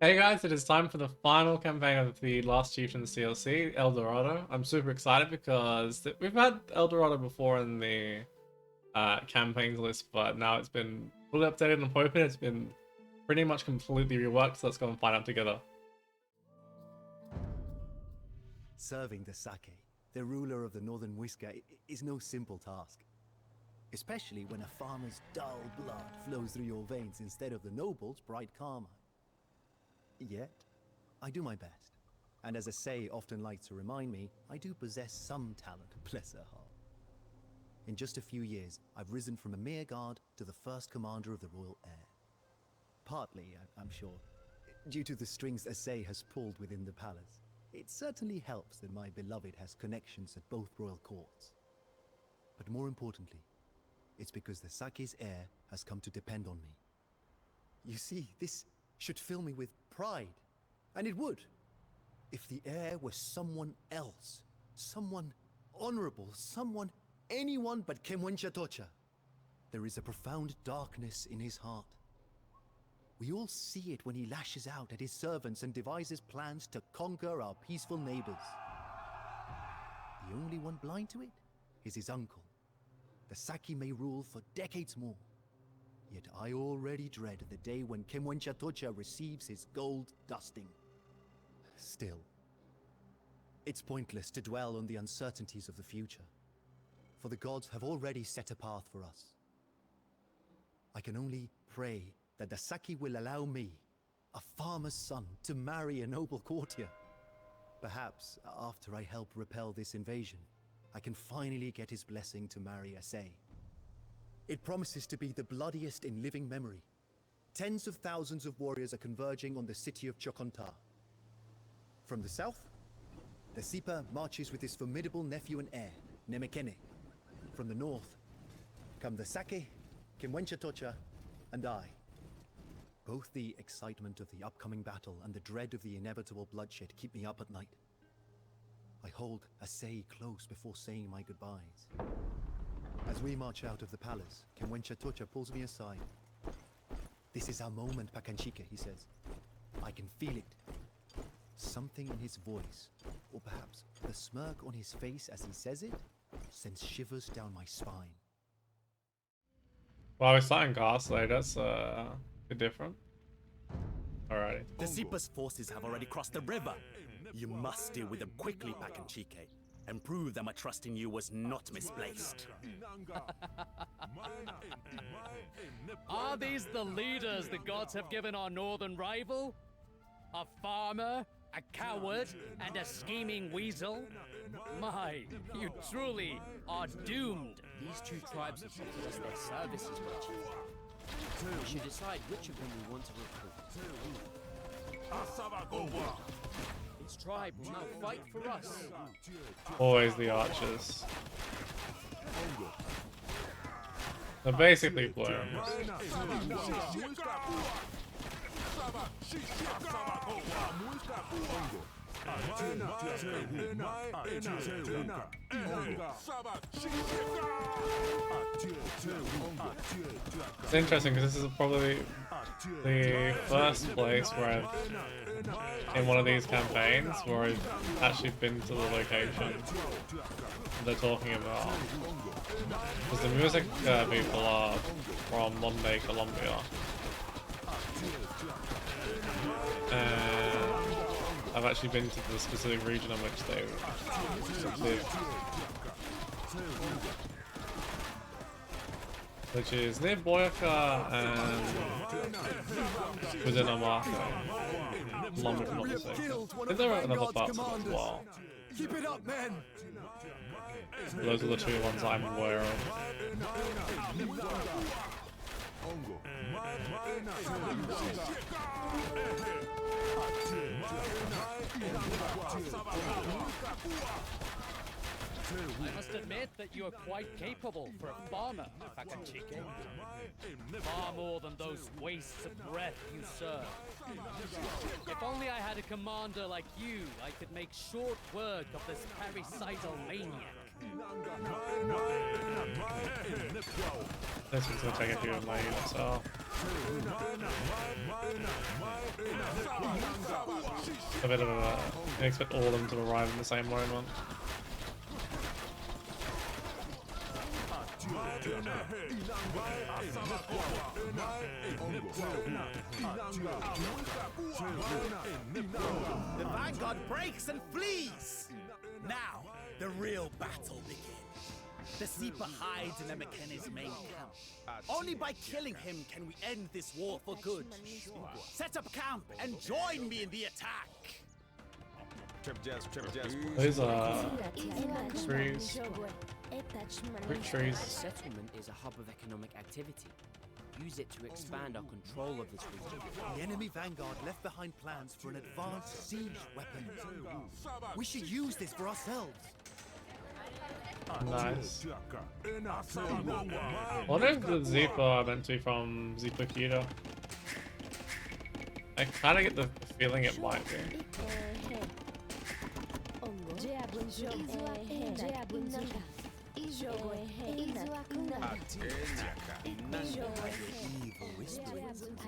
Hey guys, it is time for the final campaign of the Last Chieftains DLC, El Dorado. I'm super excited because we've had El Dorado before in the campaigns list, but now it's been fully updated. I'm hoping it's been pretty much completely reworked, so let's go and find out together. Serving the Zaque, the ruler of the northern Muisca, is no simple task. Especially when a farmer's dull blood flows through your veins instead of the noble's bright karma. Yet, I do my best. And as Zaque often likes to remind me, I do possess some talent, bless her heart. In just a few years, I've risen from a mere guard to the first commander of the royal heir. Partly, I'm sure, due to the strings Zaque has pulled within the palace. It certainly helps that my beloved has connections at both royal courts. But more importantly, it's because the Zaque's heir has come to depend on me. You see, this should fill me with pride, and it would, if the heir was someone else, someone honorable, anyone but Kemwenchatocha. There is a profound darkness in his heart. We all see it when he lashes out at his servants and devises plans to conquer our peaceful neighbors. The only one blind to it is his uncle. The Zaque may rule for decades more. Yet I already dread the day when Kemwenchatocha receives his gold dusting. Still, it's pointless to dwell on the uncertainties of the future, for the gods have already set a path for us. I can only pray that the Zaque will allow me, a farmer's son, to marry a noble courtier. Perhaps, after I help repel this invasion, I can finally get his blessing to marry Zaque. It promises to be the bloodiest in living memory. Tens of thousands of warriors are converging on the city of Choconta. From the south, the Zipa marches with his formidable nephew and heir, Nemekene. From the north, come the Zaque, Kemwenchatocha, and I. Both the excitement of the upcoming battle and the dread of the inevitable bloodshed keep me up at night. I hold Zaque close before saying my goodbyes. As we march out of the palace, Kemwenchatocha pulls me aside. "This is our moment, Pakanchike," he says. I can feel it. Something in his voice, or perhaps the smirk on his face as he says it, sends shivers down my spine. Well, we're starting Gaslight, that's a bit different. Alrighty. The Zipa's forces have already crossed the river. You must deal with them quickly, Pakanchike, and prove that my trust in you was not misplaced. Are these the leaders the gods have given our northern rival? A farmer, a coward, and a scheming weasel? My, you truly are doomed. These two tribes have offered us their services, my chief. We should decide which of them we want to recruit. This tribe will now fight for us. Always the archers. They're basically worms. It's interesting because this is probably the first place where in one of these campaigns where I've actually been to the location they're talking about. Because the music people are from Monday, Colombia. And I've actually been to the specific region in which they live. Which is near Boyaca and within Amaka. Colombia, if I'm not mistaken. I think there are another parts as well. Keep it up, man! Those are the two ones I'm aware of. I must admit that you are quite capable for a farmer, Pakanchike. Far more than those wastes of breath you serve. If only I had a commander like you, I could make short work of this parricidal maniac. This one's gonna take a few of my units off. a bit of a. I expect all of them to arrive in the same moment. The Vanguard breaks and flees! Now, the real battle begins. The Zipa hides in the McKenna's main camp. Only by killing him can we end this war for good. Set up camp and join me in the attack! These are trees. Fruit trees. The settlement is a hub of economic activity. Use it to expand our control of this region. The enemy Vanguard left behind plans for an advanced siege weapon. We should use this for ourselves. Nice. I wonder if the Zipa are meant to be from Zipa Kita. I kind of get the feeling it might be.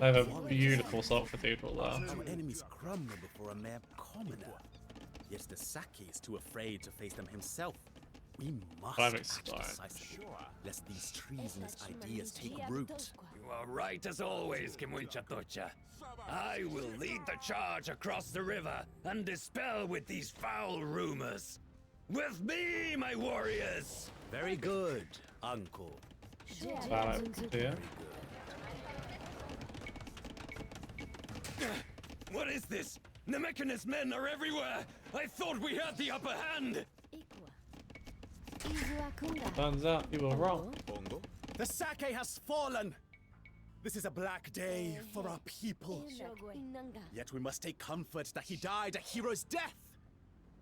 They have a beautiful salt cathedral there. Our enemies crumble before a mere commoner. Yet the Zaque is too afraid to face them himself. We must I'm act excited. decisively, lest these treasonous ideas take root. You are right as always, Kimunchatocha. I will lead the charge across the river and dispel with these foul rumors. With me, my warriors! Very good, Uncle. Bad idea. What is this? Namekan's men are everywhere! I thought we had the upper hand! Turns out you were wrong. The Zaque has fallen! This is a black day for our people. Yet we must take comfort that he died a hero's death.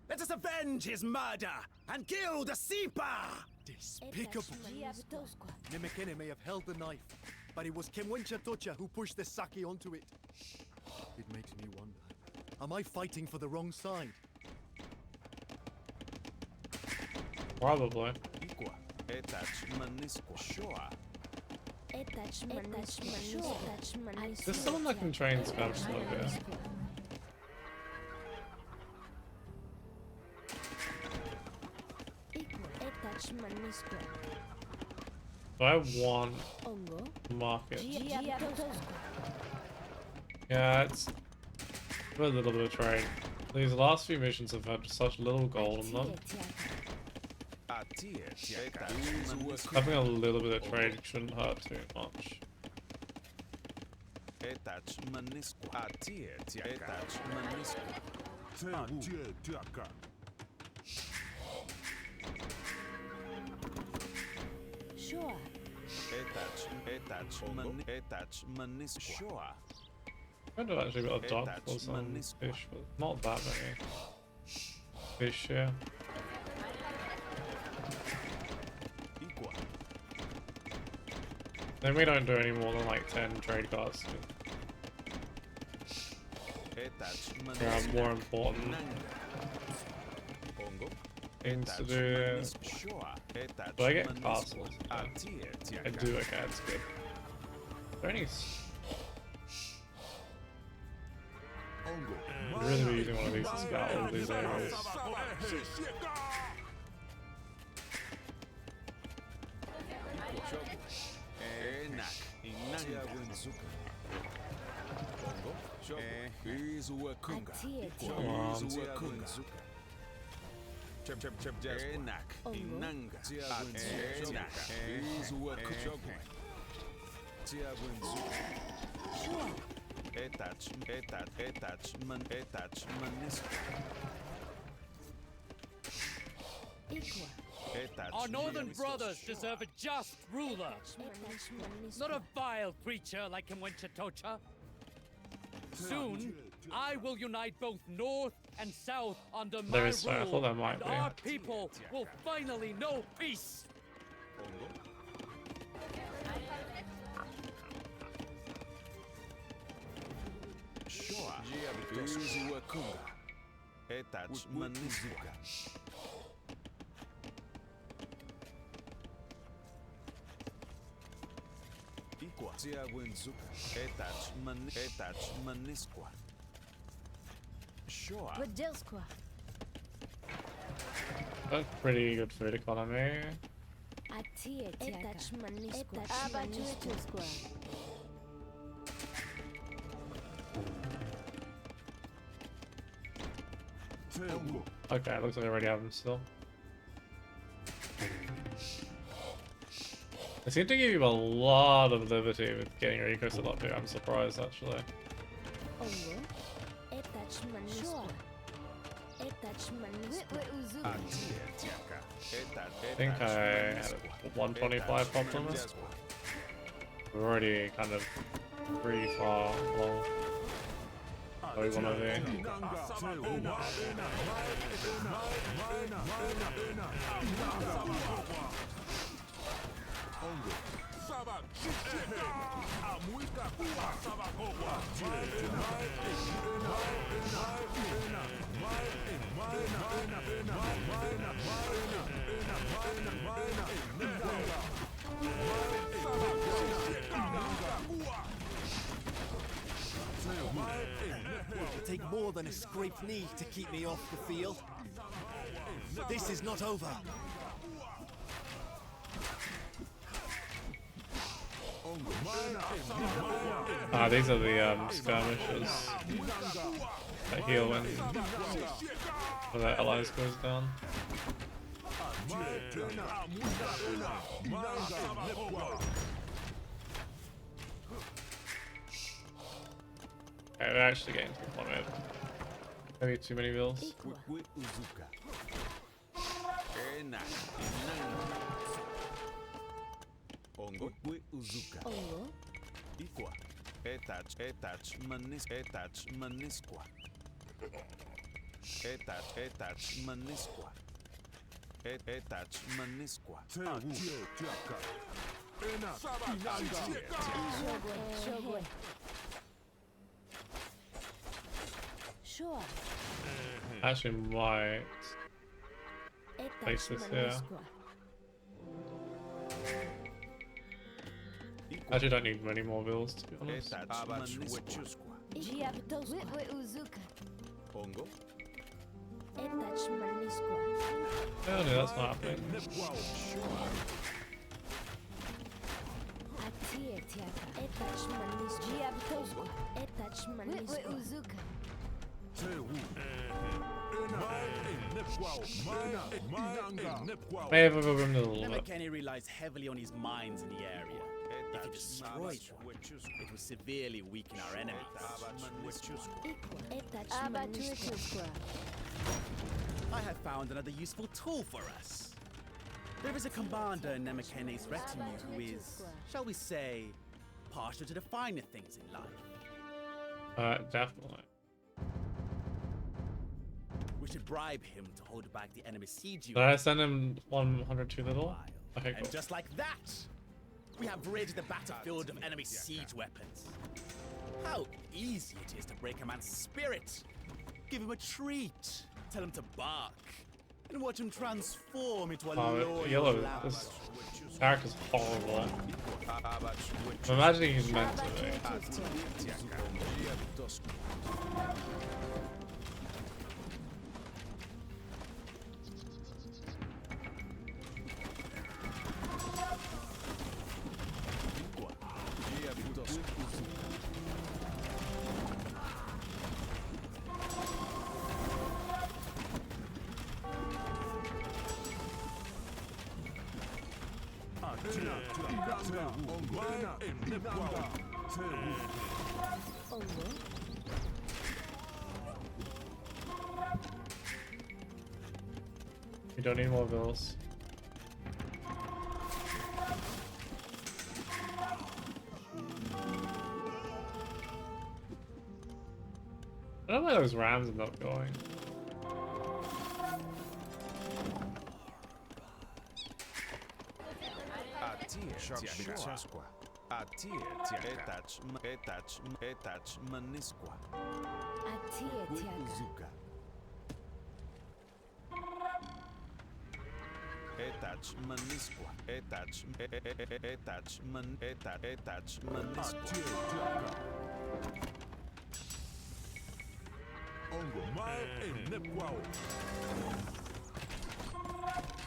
Let us avenge his murder and kill the Zipa! Despicable. Nemekene may have held the knife, but it was Kemwencha who pushed the Zaque onto it. It makes me wonder, am I fighting for the wrong side? Probably. There's someone that can train spells a little bit. Do I want market? Yeah, it's a little bit of trade. These last few missions have had such little gold in them. Having a little bit of trade shouldn't hurt too much. Sure. I could have actually got a dock for some fish, but not that many fish here. Then we don't do any more than like 10 trade cards. There are more important things to do. Do I get castles? I do, okay, that's good. Are there any... I'd really be using one of these to scout all these areas. Our northern brothers deserve a just ruler, not a vile creature like Kimwenchatocha. Soon, I will unite both north and south under my There is, I thought rule, there might and be. our people will finally know peace. Sure. Поддержку. That's pretty good food economy. Okay, looks like I already have them still. They seem to give you a lot of liberty with getting your eco set up here. I'm surprised actually. I think I had a 125 populist. We're already kind of pretty far along. What we want to do. It'll take more than a scraped knee to keep me off the field. This is not over. These are the skirmishers that heal when the allies goes down. Okay, we're actually getting to the point where maybe too many bills. Sure. Actually might place this here. Actually don't need many more bills to be honest. Oh no, that's not happening. May have a little bit. Nemakeni relies heavily on his mines in the area. If he destroys one, it will severely weaken our enemies. I have found another useful tool for us. There is a commander in Nemakene's retinue who is, shall we say, partial to the finer things in life. Definitely. We should bribe him to hold back the enemy siege Did I send him 100 too little? Okay, cool. And just like that, we have rid the battlefield of enemy siege weapons. How easy it is to break a man's spirit. Give him a treat, tell him to bark, and watch him transform into a loyal Yellow. lamb. This character's horrible. I'm imagining he's meant to be. We don't need more bills. I don't know why those rams are not going.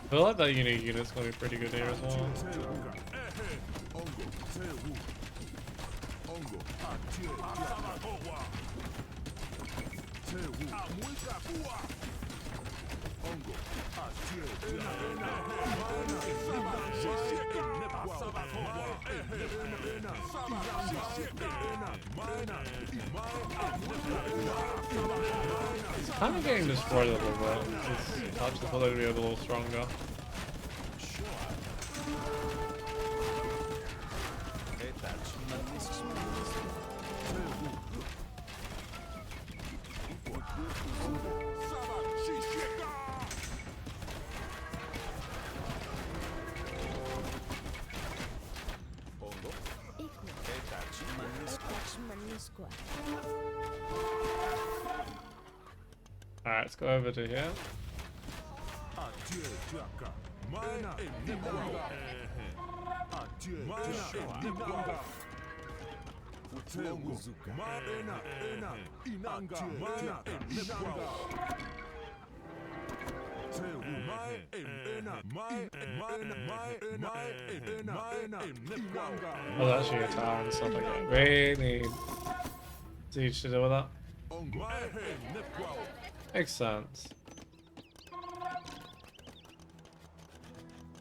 I feel like that unique unit's gonna be pretty good here as well. It's kind of getting destroyed a little bit. It's actually thought they'd be a little stronger. Alright, let's go over to here. Oh, that's actually a tower and stuff like that. We need siege to deal with that. Makes sense.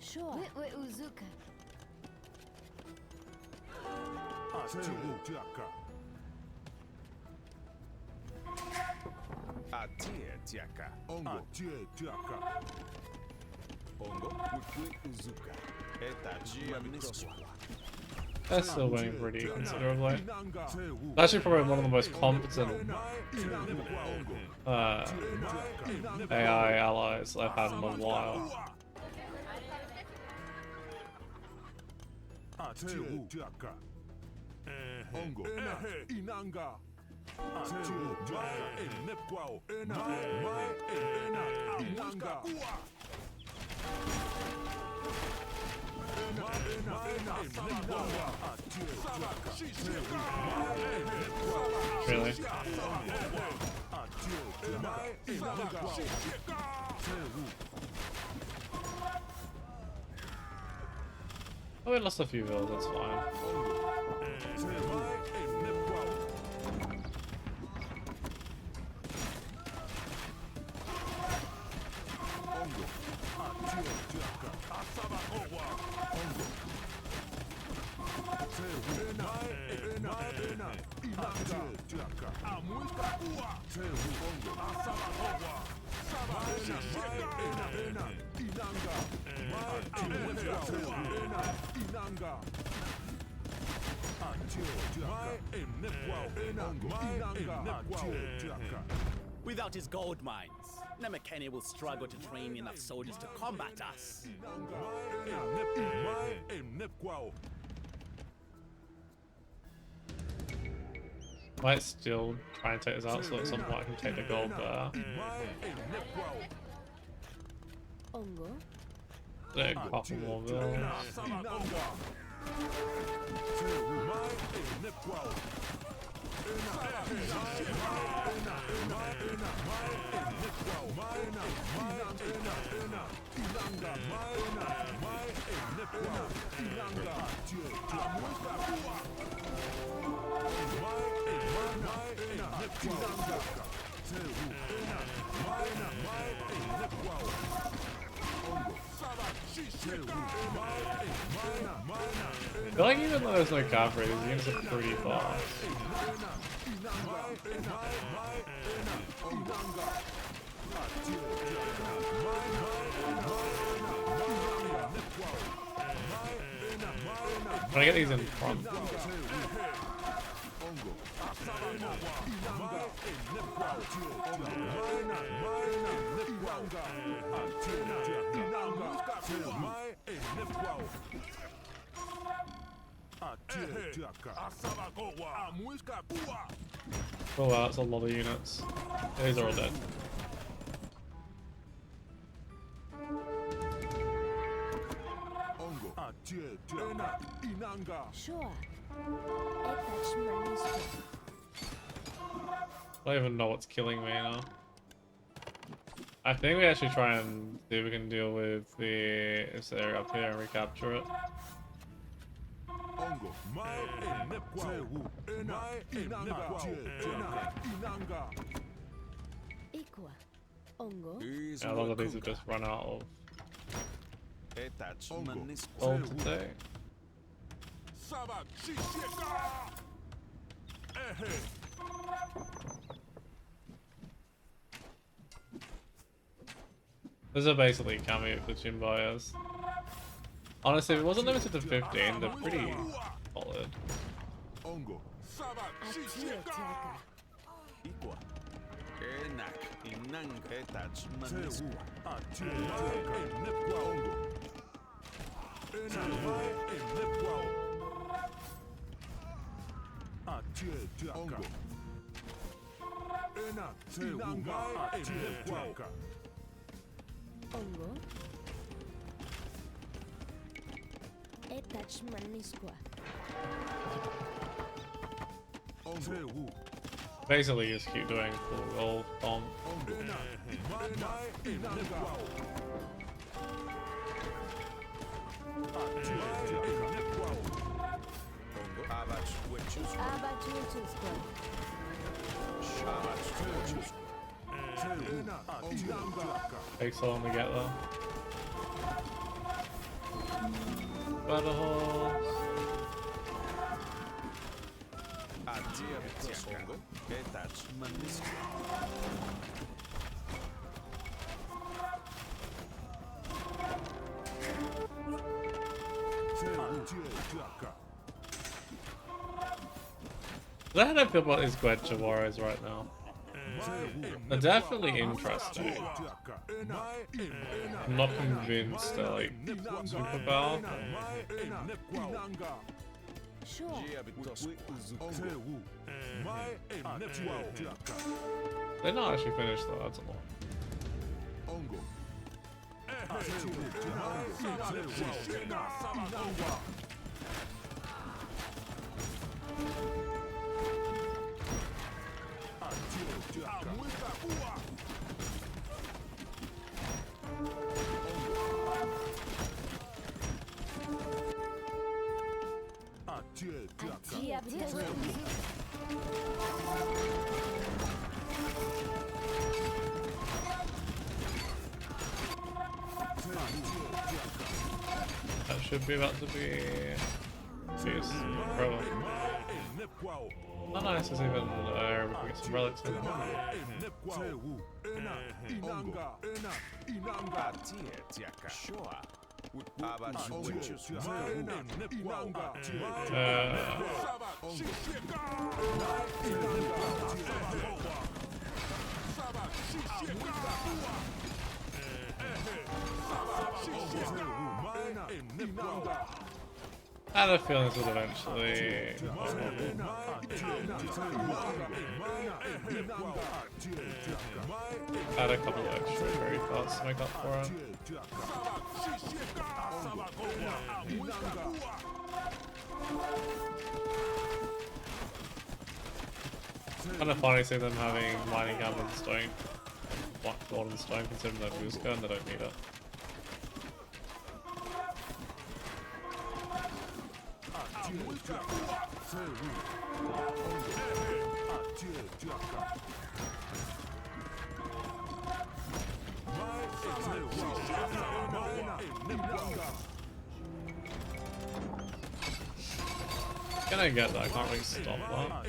Sure. Uzuka. They're still winning pretty considerably. It's actually probably one of the most competent AI allies I've had in a while. Really? Oh, we lost a few villas, that's fine. Without his gold mines, Nemakene will struggle to train enough soldiers to combat us. Might still try and take this out so at some point I can take the gold there. There, a couple more villas. I feel like even though there's no cavalry, these units are pretty fast. Can I get these in front? Oh wow, that's a lot of units. These are all dead. Sure. I don't even know what's killing me now. I think we actually try and see if we can deal with the this area up here and recapture it. Equa. Ongo. Yeah, a lot of these have just run out of gold today. Those are basically cameo glitching buyers. Honestly, if it wasn't limited to 15, they're pretty solid. Atia tiaka. Ongo. Etach manisqua. Basically, just keep doing full gold bomb. Abatutusqua. Takes so long to get there. Battle horse. Is that how I feel about these Gwetcha warriors right now? They're definitely interesting. I'm not convinced they're like super powerful. Sure. They're not actually finished though, that's a lot. Atia That should be about to be fierce. Probably. Not nice is even we can get some relics in. I had a feeling this would eventually. Add a couple of extra very thoughts to make up for it. Kind of funny seeing them having mining camp and stone, gold and stone, considering they're Muisca and they don't need it. Can I get that? I can't really stop that.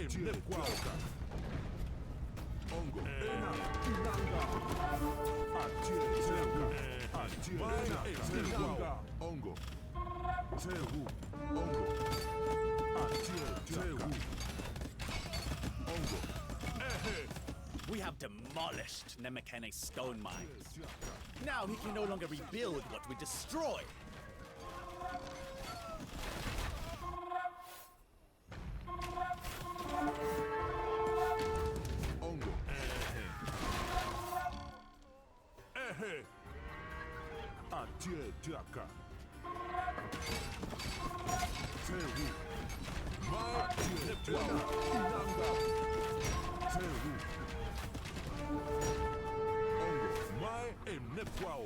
We have demolished Nemekene's stone mines. Now he can no longer rebuild what we destroyed.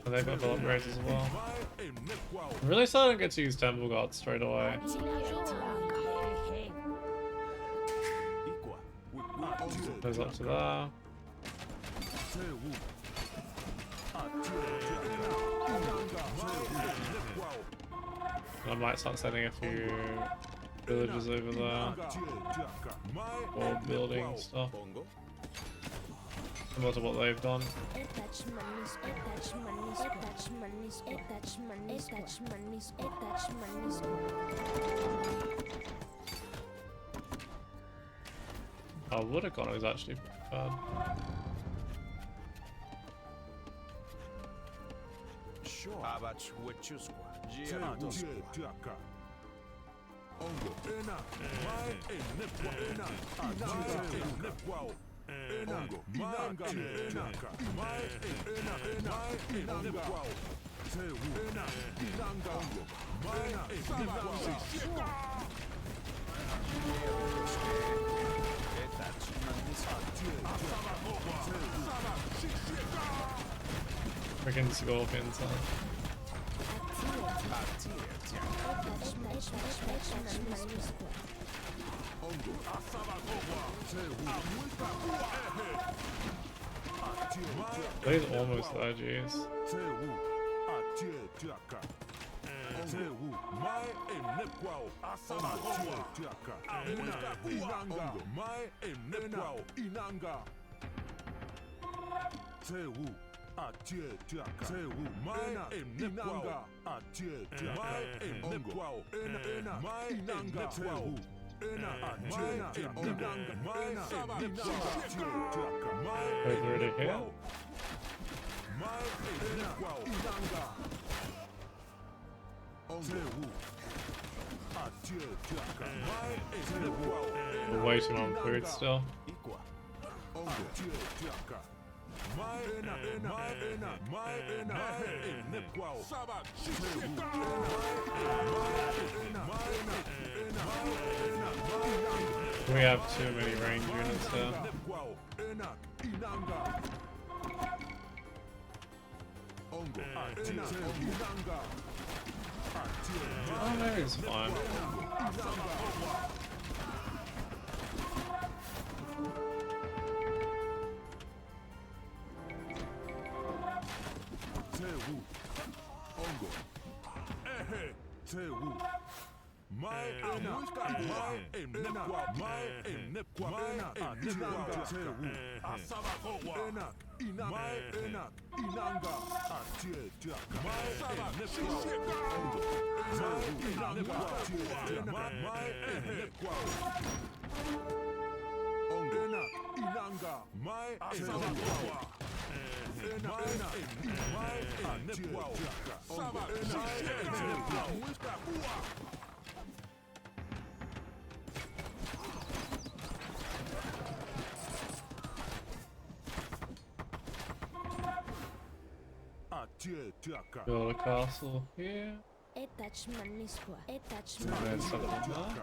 And they've got the upgrades as well. I'm really starting to get to use Temple God straight away. Goes up to there. I might start sending a few villages over there. Or building stuff. Similar to what they've done. Oh, Woodacon is actually pretty bad. Freaking scorpions, huh? He's almost there, jeez. Wait, already here? We're waiting on food still. We have too many range units here. Oh, maybe it's fine. Build a castle here. And then set it on there.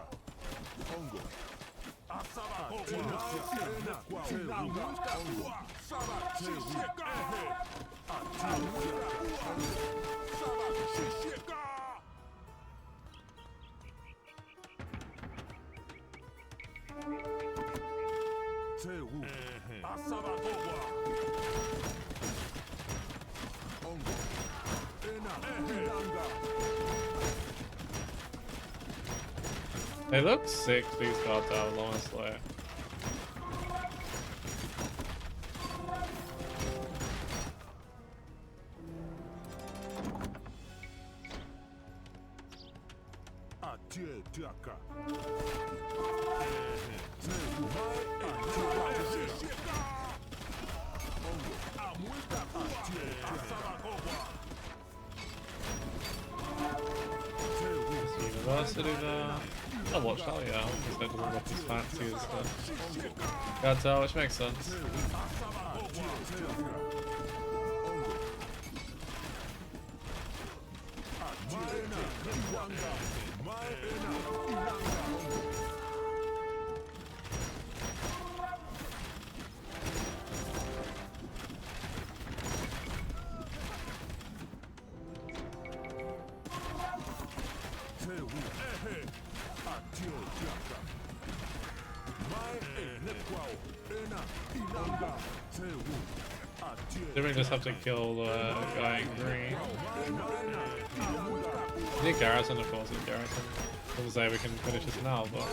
They look sick, these guard towers, honestly. University there. I'll watch that, yeah. Because they doesn't look as fancy as the guard tower, which makes sense. Then we just have to kill the guy in green. I need Garrison, of course, it's Garrison. I was gonna say we can finish this now, but...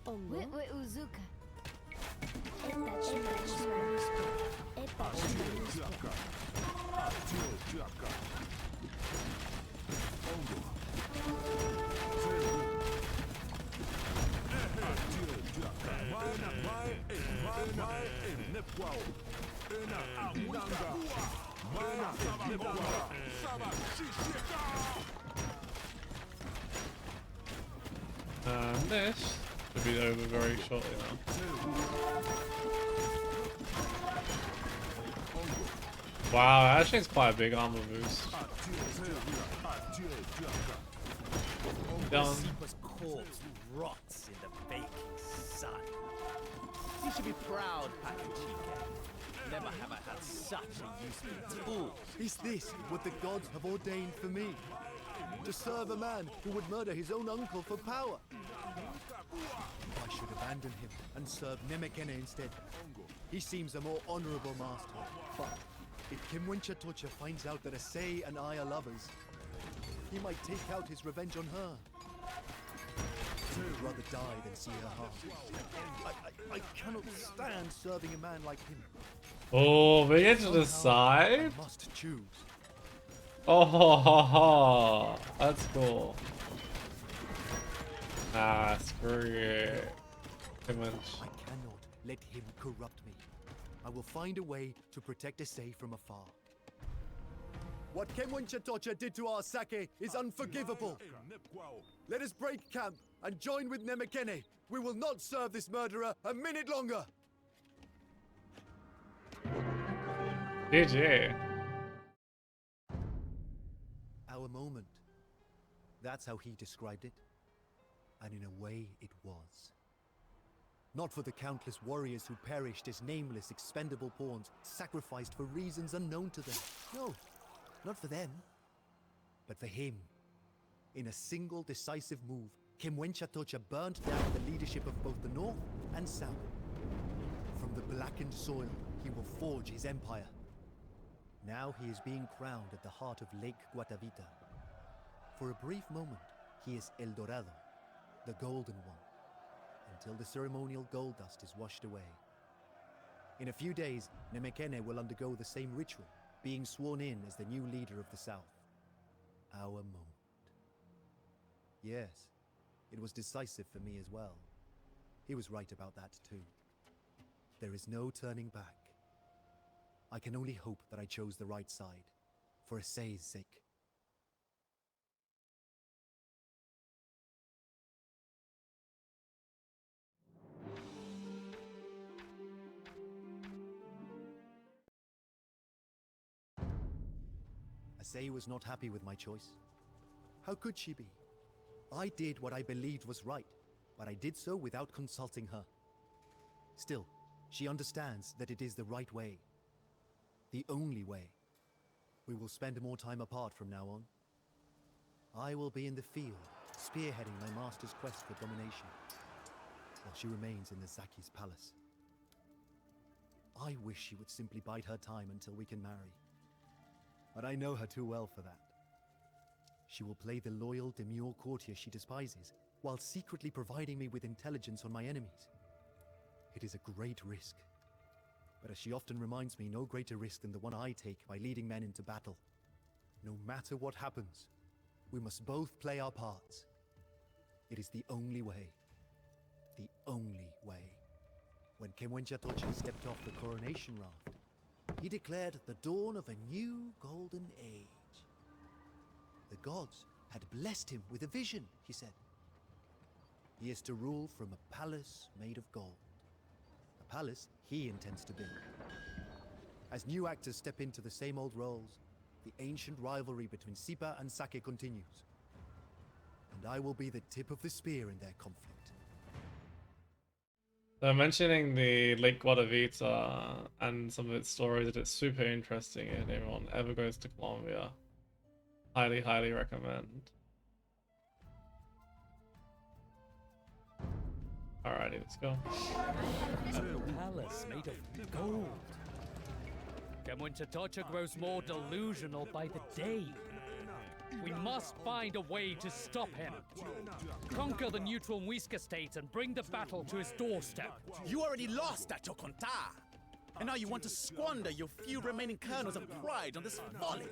Ongo. Uzuka. And this should be over very shortly now. Wow, that actually is quite a big armor boost. Done. Zipa's corpse rots in the baking sun. You should be proud, Pakachike. Never have I had such a useful tool. Is this what the gods have ordained for me? To serve a man who would murder his own uncle for power? I should abandon him and serve Nemekene instead. He seems a more honorable master. But if Kimwenchatocha finds out that Asay and I are lovers, he might take out his revenge on her. He would rather die than see her harmed. I cannot stand serving a man like him. Oh, we get to Somehow, decide? I must choose. Oh, ha, ha, ha. That's cool. Ah, screw it. Too much. I cannot let him corrupt me. I will find a way to protect Asay from afar. What Kemwenchatocha did to our Zaque is unforgivable. Let us break camp and join with Nemekene. We will not serve this murderer a minute longer. GG. Our moment. That's how he described it. And in a way, it was. Not for the countless warriors who perished as nameless, expendable pawns, sacrificed for reasons unknown to them. No, not for them. But for him. In a single decisive move, Kimwenchatocha burnt down the leadership of both the North and South. From the blackened soil, he will forge his empire. Now he is being crowned at the heart of Lake Guatavita. For a brief moment, he is El Dorado, the Golden One, until the ceremonial gold dust is washed away. In a few days, Nemekene will undergo the same ritual, being sworn in as the new leader of the South. Our moment. Yes, it was decisive for me as well. He was right about that too. There is no turning back. I can only hope that I chose the right side, for Asay's sake. Asay was not happy with my choice. How could she be? I did what I believed was right, but I did so without consulting her. Still, she understands that it is the right way. The only way. We will spend more time apart from now on. I will be in the field, spearheading my master's quest for domination, while she remains in the Zaque's palace. I wish she would simply bide her time until we can marry. But I know her too well for that. She will play the loyal, demure courtier she despises, while secretly providing me with intelligence on my enemies. It is a great risk. But as she often reminds me, no greater risk than the one I take by leading men into battle. No matter what happens, we must both play our parts. It is the only way. The only way. When Kimwenchatocha stepped off the coronation raft, he declared the dawn of a new golden age. The gods had blessed him with a vision, he said. He is to rule from a palace made of gold. A palace he intends to build. As new actors step into the same old roles, the ancient rivalry between Zipa and Zaque continues. and I will be the tip of the spear in their conflict. So mentioning the Lake Guadavita and some of its stories, that it's super interesting, and everyone ever goes to Colombia, highly, highly recommend. Alrighty, let's go. A palace made of gold. Kemunchatocha grows more delusional by the day. We must find a way to stop him. Conquer the neutral Muisca state and bring the battle to his doorstep. You already lost at Choconta, and now you want to squander your few remaining kernels of pride on this folly.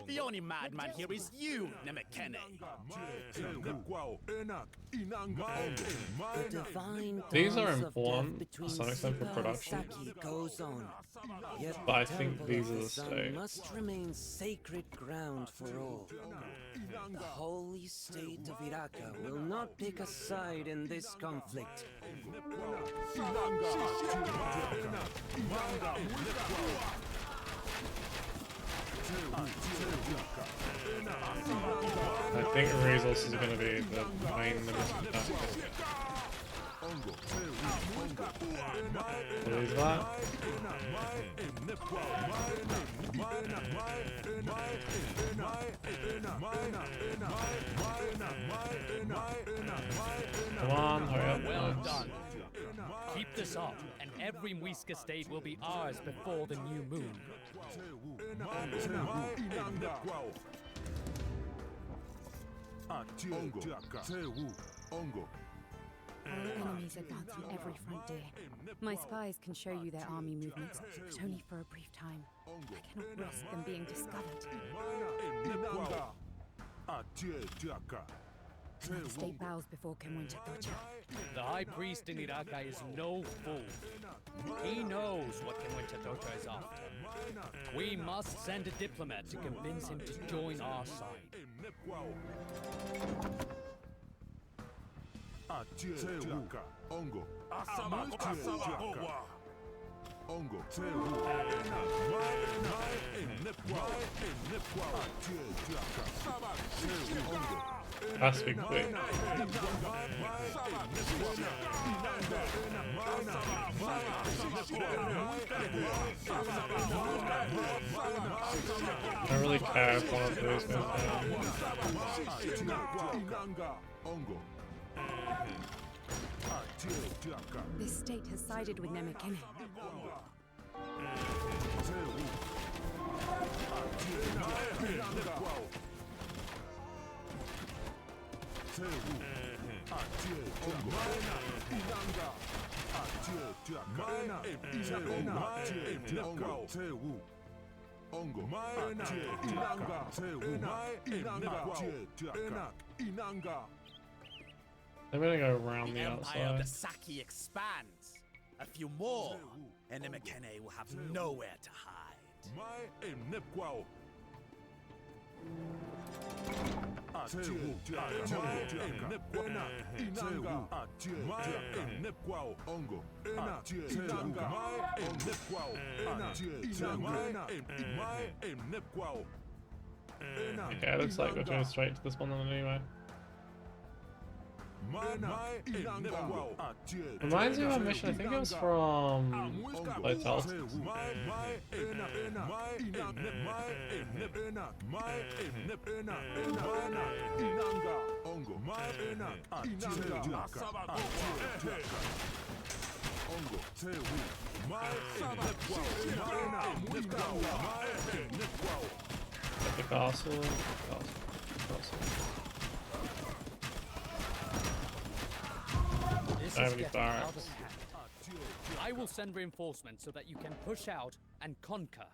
The only madman here is you, Nemekene. The divine These are dance of important death to between some extent for Zipa and production. Zaque goes on. Yet But I the think temple these of are the the sun stakes. must remain sacred ground for all. The holy state of Iraka will not pick a side in this conflict. I think resources are going to be the main limiting factor. Believe that. Come on, hurry up. Well Nice. done. Keep this up, and every Muisca state will be ours before the new moon. Our enemies advance on every front, dear. My spies can show you their army movements, but only for a brief time. I cannot risk them being discovered. Another state bows before Kemunchatocha. The High Priest in Iraka is no fool. He knows what Kemunchatocha is after. We must send a diplomat to convince him to join our side. Has to be quick. I don't really care if one of those goes down. This state has sided with Nemekene. I'm gonna go around The the empire of the outside. Zaque expands. A few more, and Nemekene will have nowhere to hide. Okay, it looks like we're going straight to this one then anyway. Reminds me of a mission, I think it was from Hotel. The castle. This I have is any getting out barracks. of hand. I will send reinforcements so that you can push out and conquer.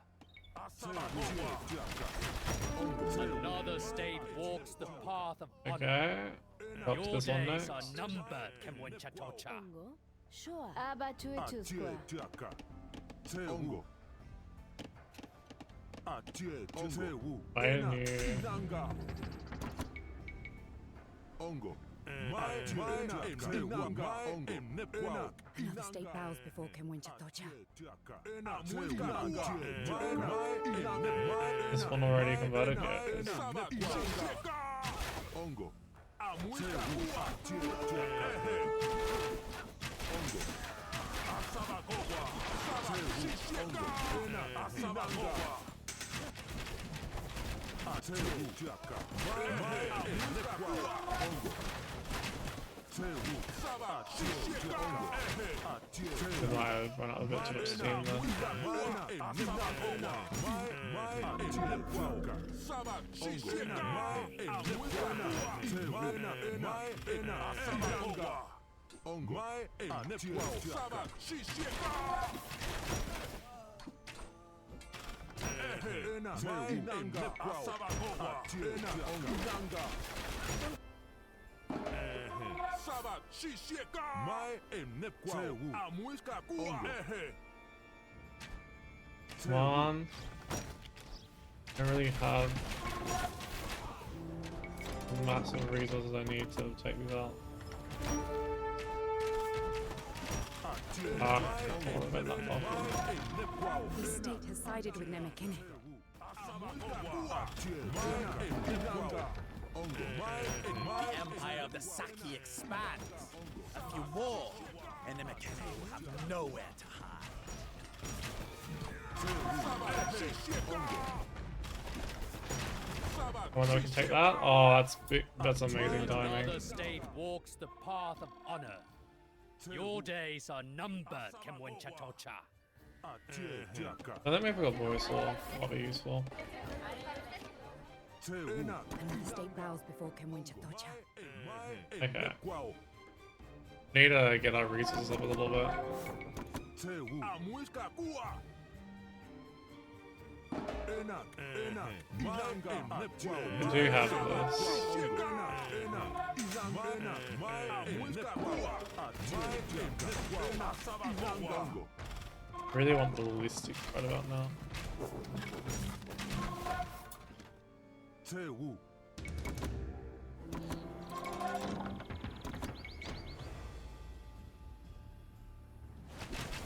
Another state walks the path of honor. Okay. Up to Your this one days next. are numbered, Kemunchatocha. Ongo? Sure. Abatuetusqua. Pioneer. Another state bows before Kemunchatocha. This one already converted yet? We might have run out of bit too much steam there. Come on. I don't really have the massive resources I need to take these out. Ah, I want to make that far. The state has sided with Nemekinne. The empire of the Zaque expands. A few more, and Nemekinne will have nowhere to hide. I wonder if we can take that. Oh, that's big. That's amazing timing. Another state walks the path of honor. Your days are numbered, Kemwenchatocha. I think maybe a voice will be useful. Another state bows before Kemwenchatocha. Okay. Need to get our resources up a little bit. I do have this. Really want ballistic right about now.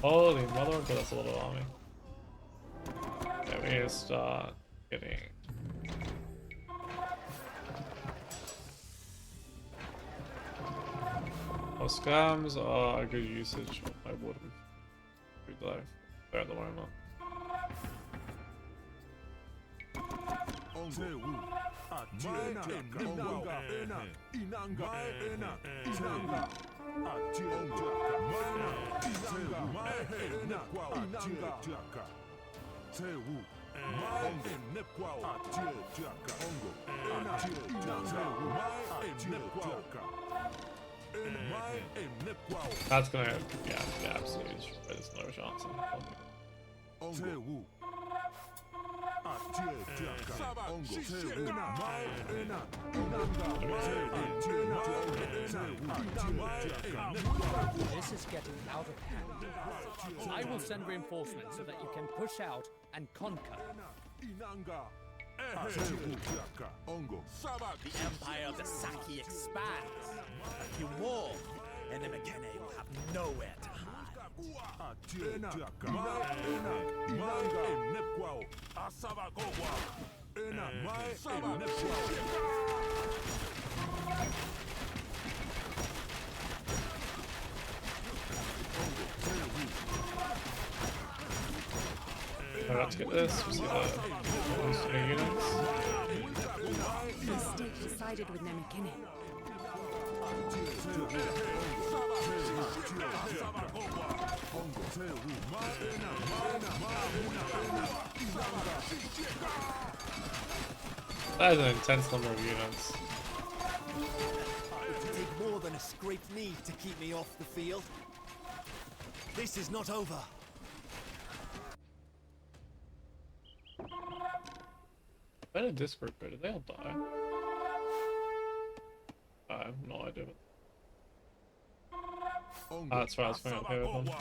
Holy mother, okay, that's a lot of army. Okay, we need to start getting. Well, scams are a good usage of my wood and food life there at the moment. That's gonna, yeah, absolutely. There's no chance. This is getting out of hand. I will send reinforcements so that you can push out and conquer. The empire of the Zaque expands. A few more, and Nemekinne will have nowhere to hide. Alright, let's get this. We see the units. The state has sided with Nemekinne. That is an intense number of units. It'll take more than a scraped knee to keep me off the field. This is not over. Better Discord, but did they all die? I have no idea. That's right, I was going up here with them.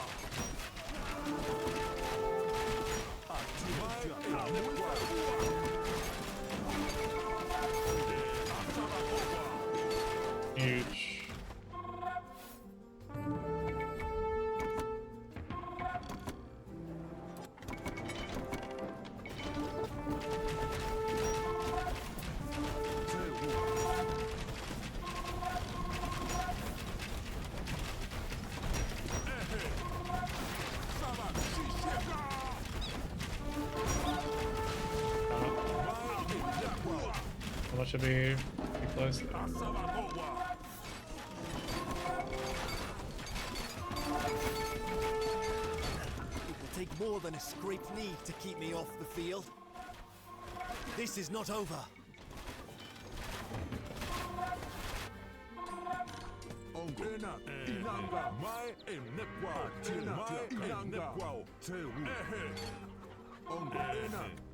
Huge. Someone should be close there. It will take more than a scraped knee to keep me off the field. This is not over.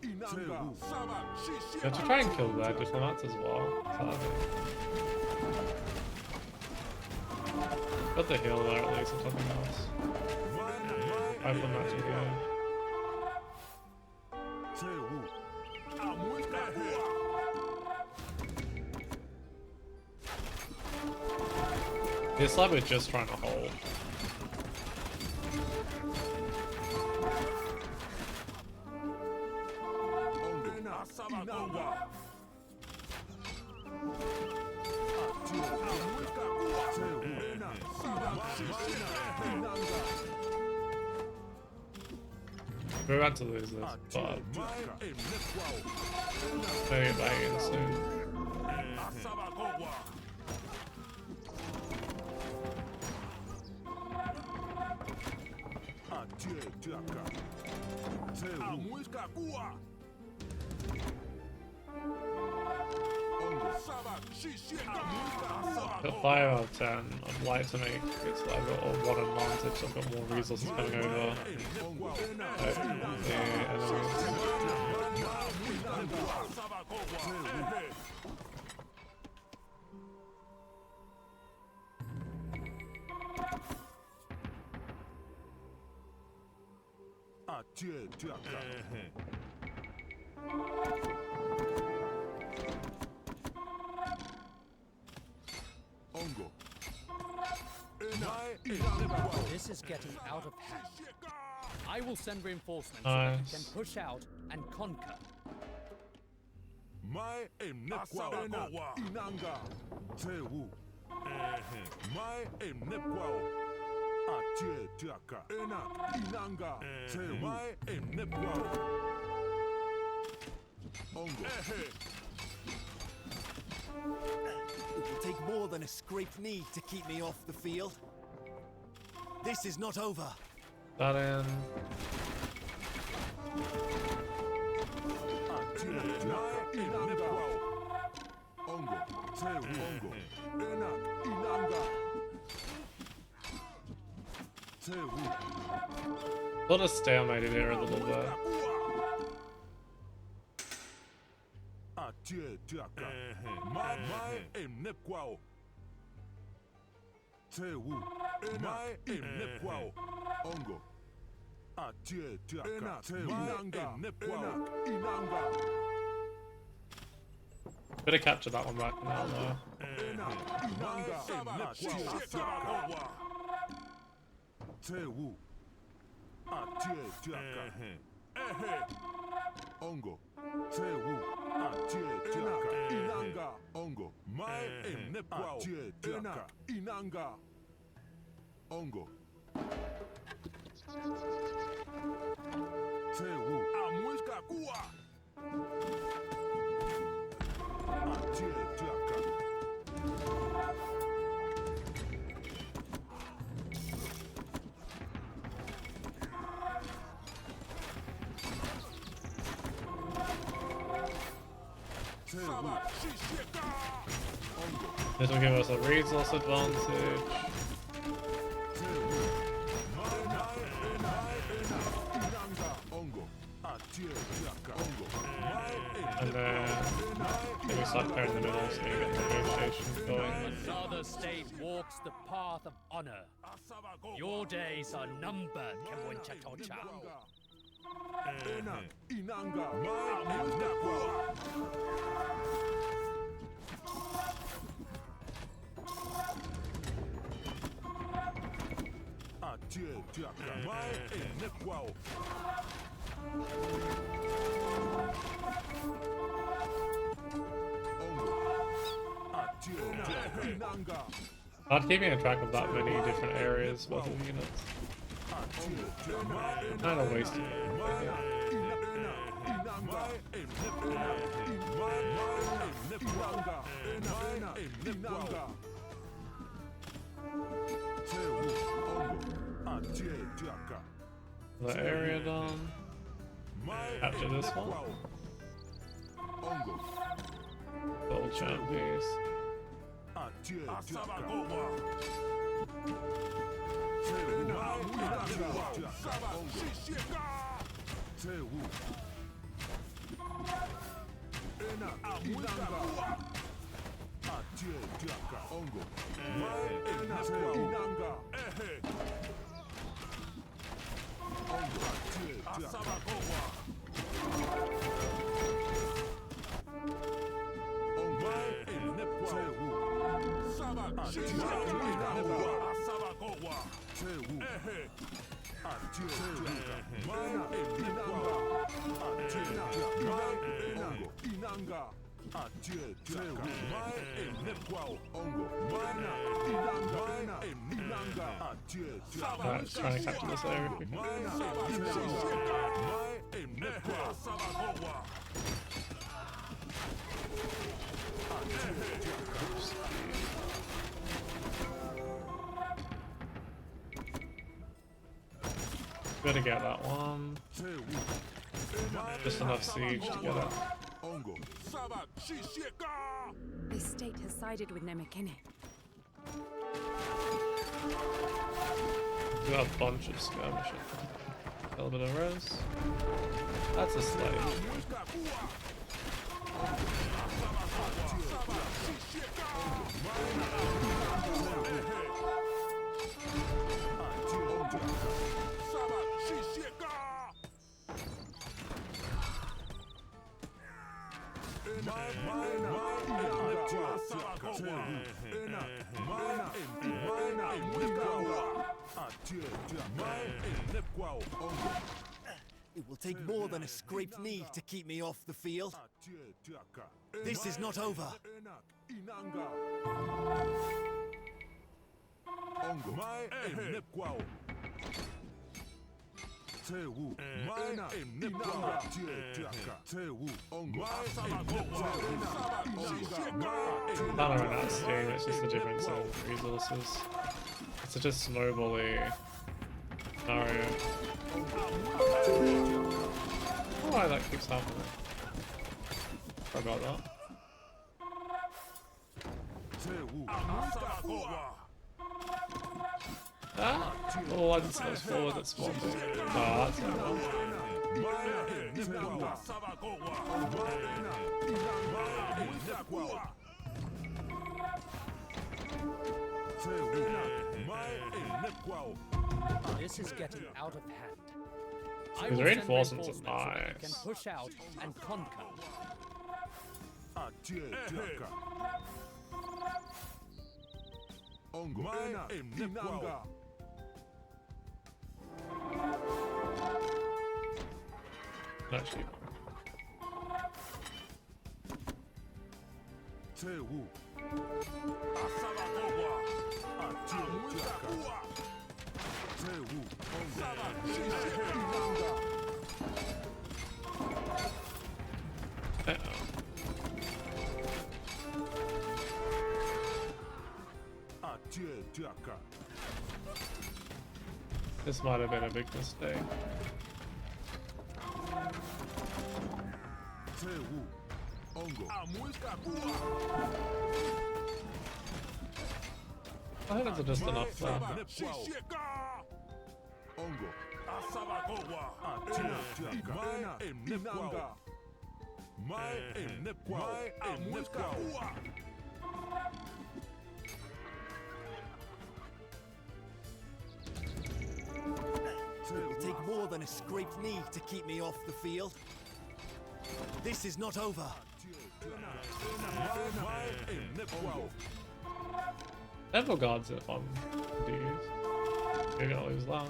You have to try and kill their diplomats as well. Got the heal there at least, if nothing else. I put that to go. This lab is just trying to hold. We're about to lose this, but maybe get back in soon. Got 5 out of 10 of light to me. It's like I've got one advantage. I've got more resources coming over. This is getting out of hand. I will send reinforcements Nice. so that you can push out and conquer. It will take more than a scraped knee to keep me off the field. This is not over. That in. Sort of stalemated here a little bit. Better capture that one back now though. This will give us a resource advantage. And then maybe start there in the middle so you get the negotiations going. Another state walks the path of honor. Your days are numbered, Kemwenchatocha. Not keeping a track of that many different areas worth of units. Kind of wasting it. The area done. After this one. Gold champ piece. Alright, just trying to capture this area. Gotta get that one. Just enough siege to get it. This state has sided with Nemekinne. We got a bunch of skirmishing. A little bit of res. That's a slave. It will take more than a scraped knee to keep me off the field. This is not over. Not around that steam, it's just the difference of resources. It's such a snowbally scenario. Why that keeps happening? Sorry about that. Ah! Oh, I didn't see those forward, that's one thing. Oh, that's no one. This is getting out of hand. I His will send reinforcements are reinforcements nice. so they can push out and conquer. Actually, this might have been a big mistake. I think it's just enough there. It will take more than a scraped knee to keep me off the field. This is not over. Vanguard's it fun to use. Maybe I'll use that.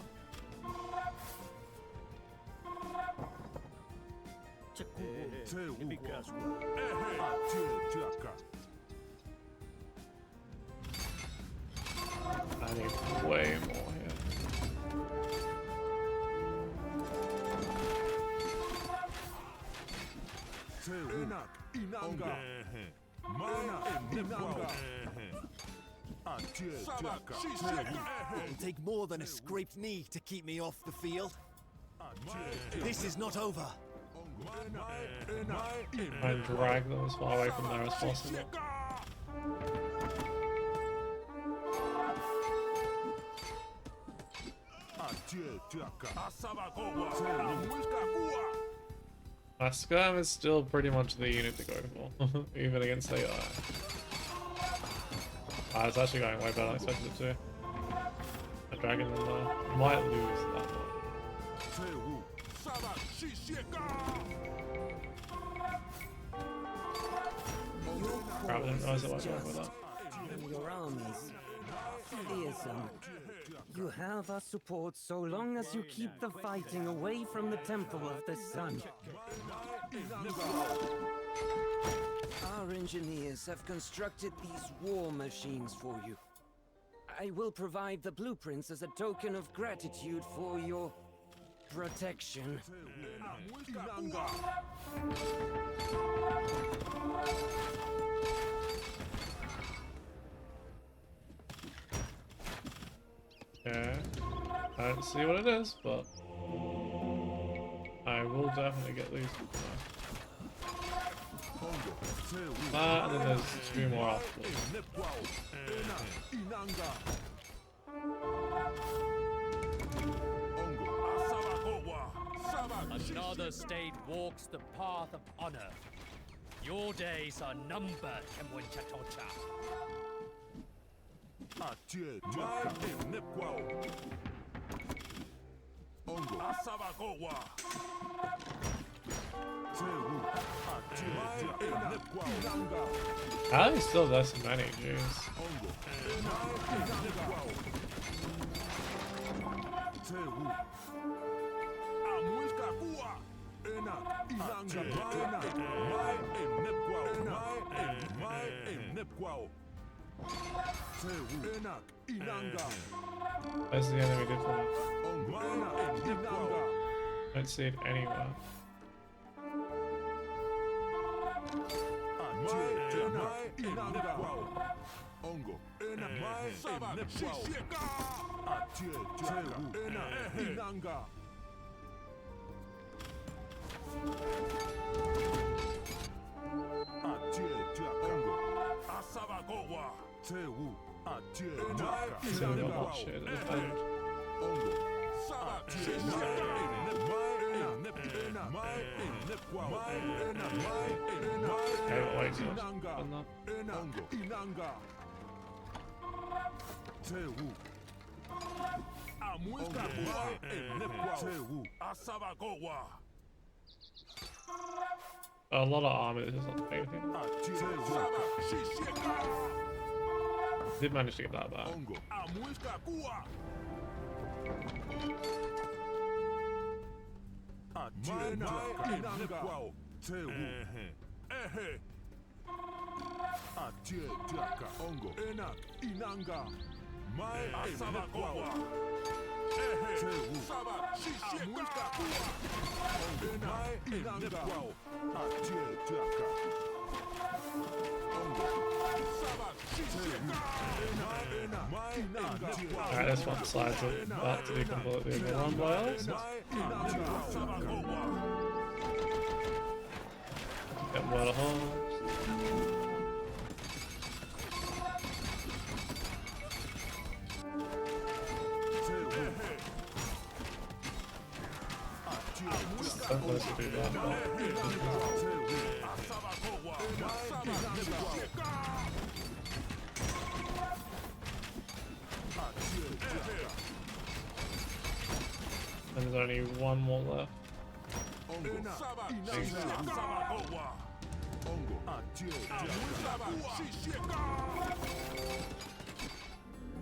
I need way more here. It'll take more than a scraped knee to keep me off the field. This is not over. I drag them as far away from there as possible. My skirm is still pretty much the unit to go for, even against AI. It's actually going way better than I expected it to. A dragon in there. Might lose that one. Crap, I didn't realize it went wrong with that. Your armies. Fearsome. You have our support so long as you keep the fighting away from the Temple of the Sun. Our engineers have constructed these war machines for you. I will provide the blueprints as a token of gratitude for your protection. Yeah, I don't see what it is, but I will definitely get these. And then there's 2 more after. Another state walks the path of honor. Your days are numbered, Chatocha. How are still this many, jeez. Where's the enemy different? Don't see it anywhere. So we got that shit at the end. Okay, wait, so on that. A lot of armor, this is not anything. Did manage to get that back. Alright, this one slides about to be completely overrun by us. Get a lot of holes. Supposed to do that, and there's only one more left.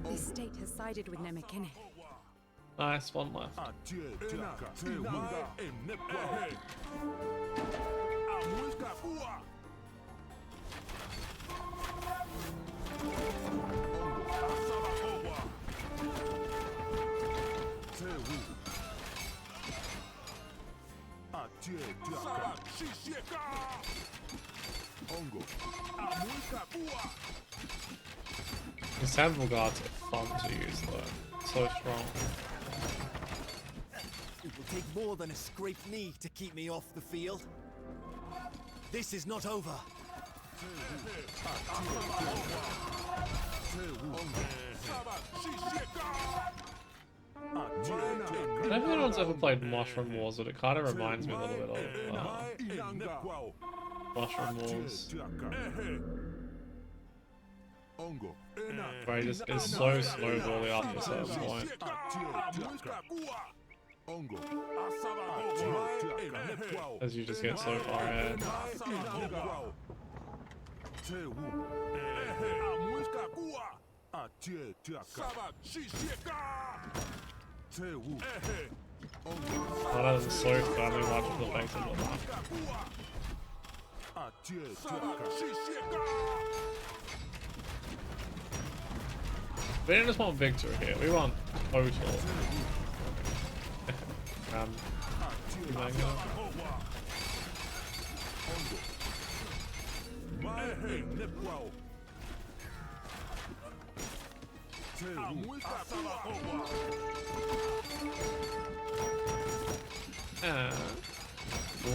This state has sided with Nemekineh. Nice, one left. The Vanguards are fun to use though. So strong. It will take more than a scraped knee to keep me off the field. This is not over. I don't know if anyone's ever played Mushroom Wars, but it kind of reminds me a little bit of Mushroom Wars. Where he just is so snowbally up to a certain point. As you just get so far ahead. Oh, that is so funny watching the face of that. We didn't just want victory here, we want total.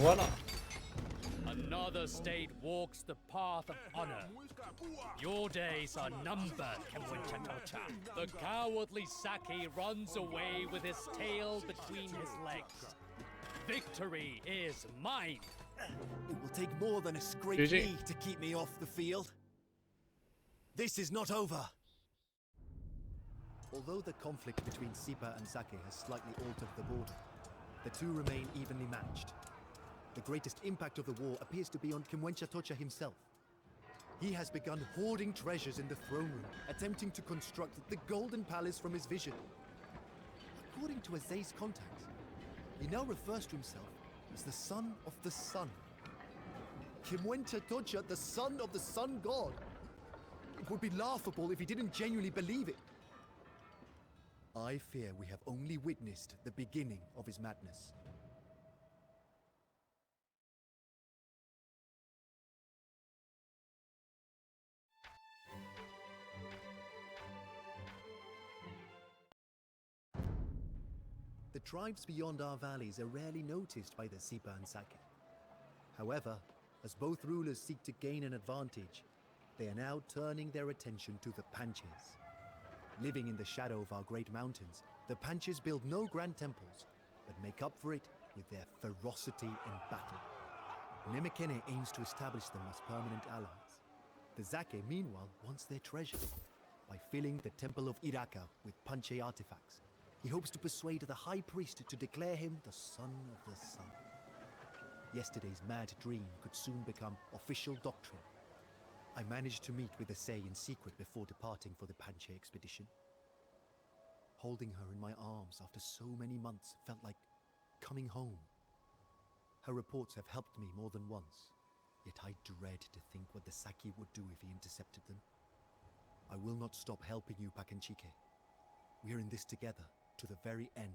What up? Another state walks the path of honor. Your days are numbered, Choconta. The cowardly Zaque runs away with his tail between his legs. Victory is mine. It will take more than a scraped knee to keep me off the field. This is not over. Although the conflict between Zipa and Zaque has slightly altered the border, the two remain evenly matched. The greatest impact of the war appears to be on Choconta himself. He has begun hoarding treasures in the throne room, attempting to construct the Golden Palace from his vision. According to Zaque's contacts, he now refers to himself as the Son of the Sun. Choconta, the son of the Sun God. It would be laughable if he didn't genuinely believe it. I fear we have only witnessed the beginning of his madness. The tribes beyond our valleys are rarely noticed by the Zipa and Zaque. However, as both rulers seek to gain an advantage, they are now turning their attention to the Panches. Living in the shadow of our great mountains, the Panches build no grand temples, but make up for it with their ferocity in battle. Nemekene aims to establish them as permanent allies. The Zaque, meanwhile, wants their treasure. By filling the Temple of Iraka with Panche artifacts, he hopes to persuade the High Priest to declare him the Son of the Sun. Yesterday's mad dream could soon become official doctrine. I managed to meet with the Say in secret before departing for the Panche expedition. Holding her in my arms after so many months felt like coming home. Her reports have helped me more than once, yet I dread to think what the Zaque would do if he intercepted them. I will not stop helping you, Pakanchike. We are in this together, to the very end.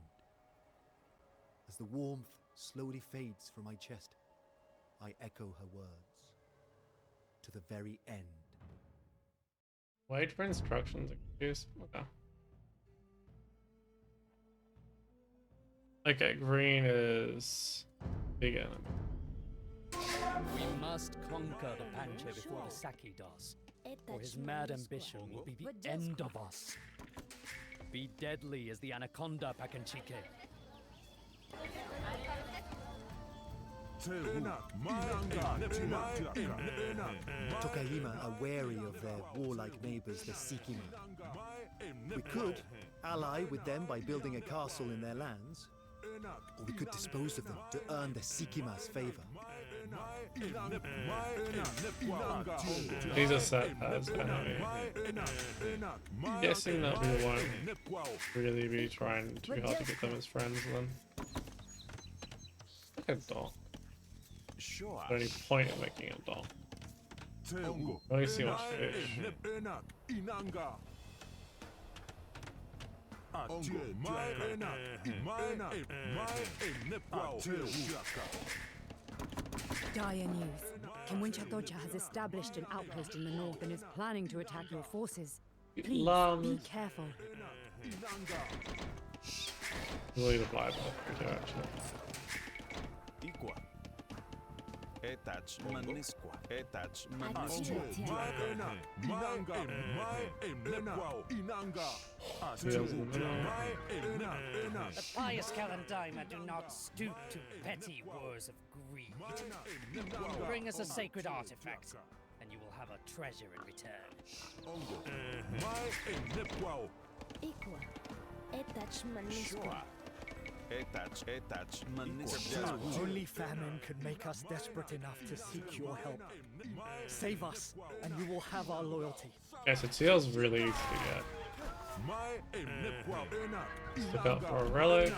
As the warmth slowly fades from my chest, I echo her words. To the very end. Wait for instructions. Excuse. Okay. Okay, green is big enemy. We must conquer the Panche before the Zaque does, or his mad ambition will be the end of us. Be deadly as the anaconda, Pakanchike. Tokahima are wary of their warlike neighbors, the Sikima. We could ally with them by building a castle in their lands, or we could dispose of them to earn the Sikima's favor. These are set as enemy. Guessing that we won't really be trying too hard to get them as friends then. Look at dock. Sure. Is there any point in making a dock? Let me see much fish. Dire news. Kimunchatocha has established an outpost in the north and is planning to attack your forces. Please be Lungs. careful. Really the vibe actually. Equa. Etach manisqua. Etach Seals in the middle. The pious Kalandima do not stoop to petty wars of greed. Bring us a sacred artifact, and you will have a treasure in return. Equa. Etach manisqua. Etach manisqua. Only famine could make us desperate enough to seek your help. Save us, and you will have our loyalty. Okay, so Teal's really easy to get. Look out for a relic.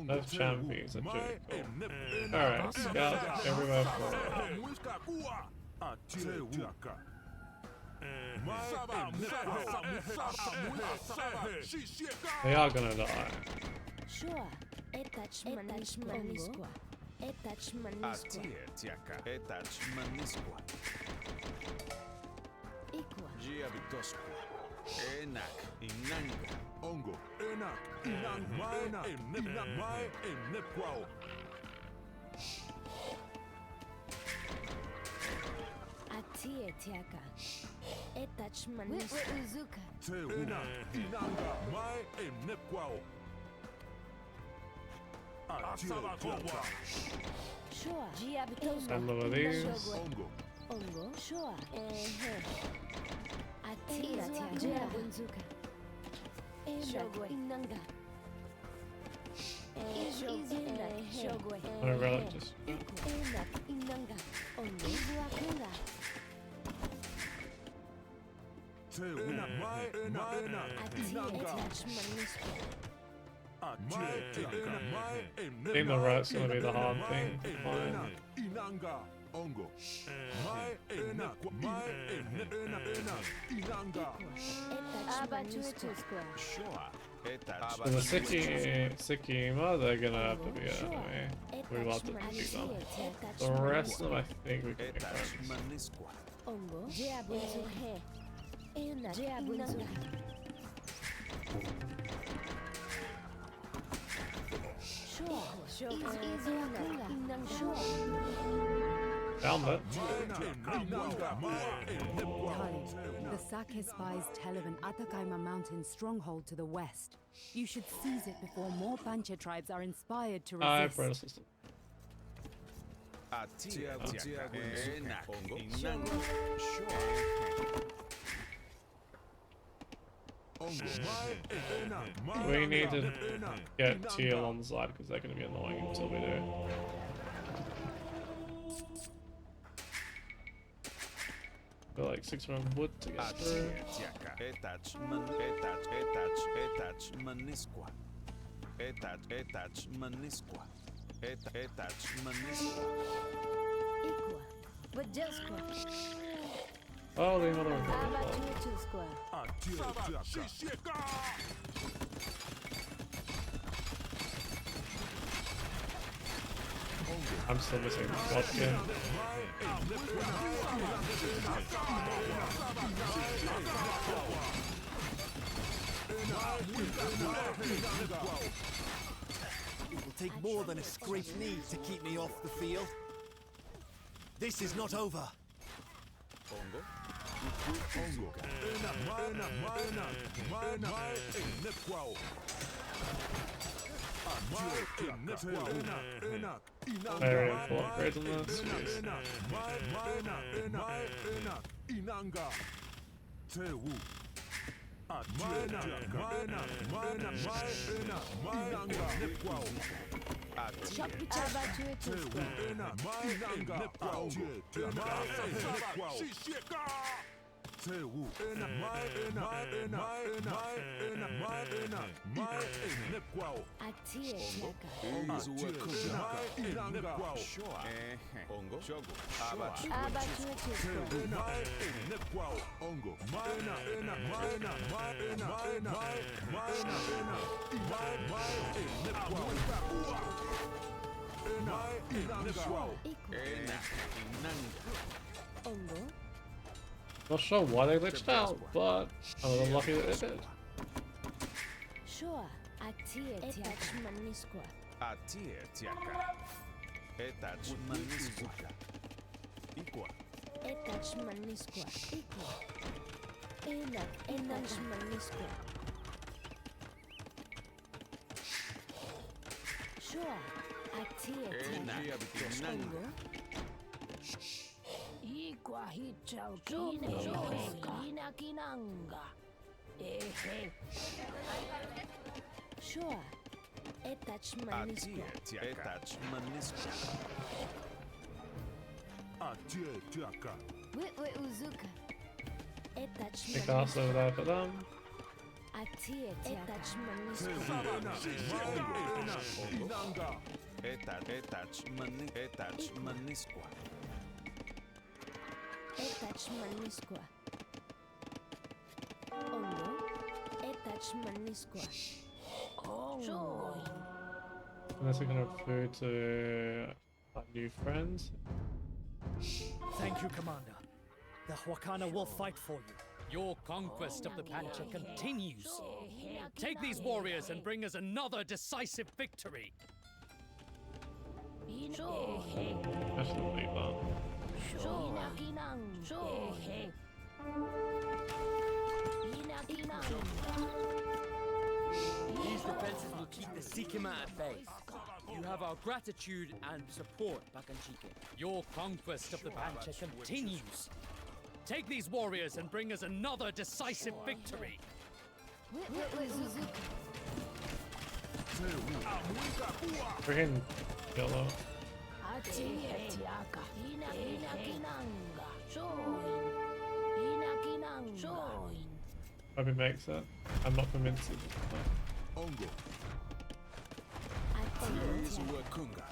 Those champions are pretty cool. Alright, scout everywhere for They are gonna die. Sure. Etach manisqua. Etach manisqua. Etach manisqua. Equa. Giabitosqua. Enak. Inanga. Ongo. Enak. Inang. Atie tiaka. Etach manisqua. Uzuka. Enak. Inanga. Mai emnepquao. Sure. Giabitosa. Some of these. Ongo. Ongo. Sure. Atia tiaka. Bunzuka. Enak. Inanga. Shogwe. My relic just. Enak. Inanga. Ongo. Zuakula. Mai enak. Atie etach manisqua. I think the right's gonna be the hard thing to find. Inanga. Ongo. Mai enak. Inanga. Abatuetusqua. Shoa. Etach So the Sikima, they're gonna have to be an enemy. We want to beat them. The rest of them, I think we can make Etach friends. manisqua. Ongo. Jeabunzuka. Enak. Jeabunzuka. Sure. Found it. Kali, the Zaque spies tell of an Atakaima mountain stronghold to the west. You should seize it before more Pancha tribes are inspired to resist. Processed it. Atia. Enak. Inanga. Shoa. We need to get Teal on the side because they're going to be annoying until we do. Got like 6 round wood to get through. Etach manisqua. Etach manisqua. Etach manisqua. Equa. Vajesqua. Holy mother of God. Abatuetusqua. I'm still missing vodka. It will take more than a scraped knee to keep me off the field. This is not over. Very full upgrades on this. Jeez. Ongo. Not sure why they glitched out, but I'm a little lucky that they did. Sure. Atie etach manisqua. Atie tiaka. Etach manisqua. Equa. Etach manisqua. Equa. Enach manisqua. Sure. Atie etach ongo. Equa hichau kine kinanga. Ehe. Sure. Etach manisqua. Etach manisqua. Atie tiaka. Wit uzuka. Etach They cast over there for them. Atie etach manisqua. Inanga. Etach manisqua. Etach manisqua. Ongo. Etach manisqua. Oh. Unless we can have food to our new friends. Thank you, Commander. The Huacana will fight for you. Your conquest of the Pancha continues. Take these warriors and bring us another decisive victory. Definitely, but These defenses will keep the Sikima at bay. You have our gratitude and support, Bakanchike. Your conquest of the Pancha continues. Take these warriors and bring us another decisive victory. freaking yellow. Hope he makes it. I'm not convinced. Ongo. Wakunga.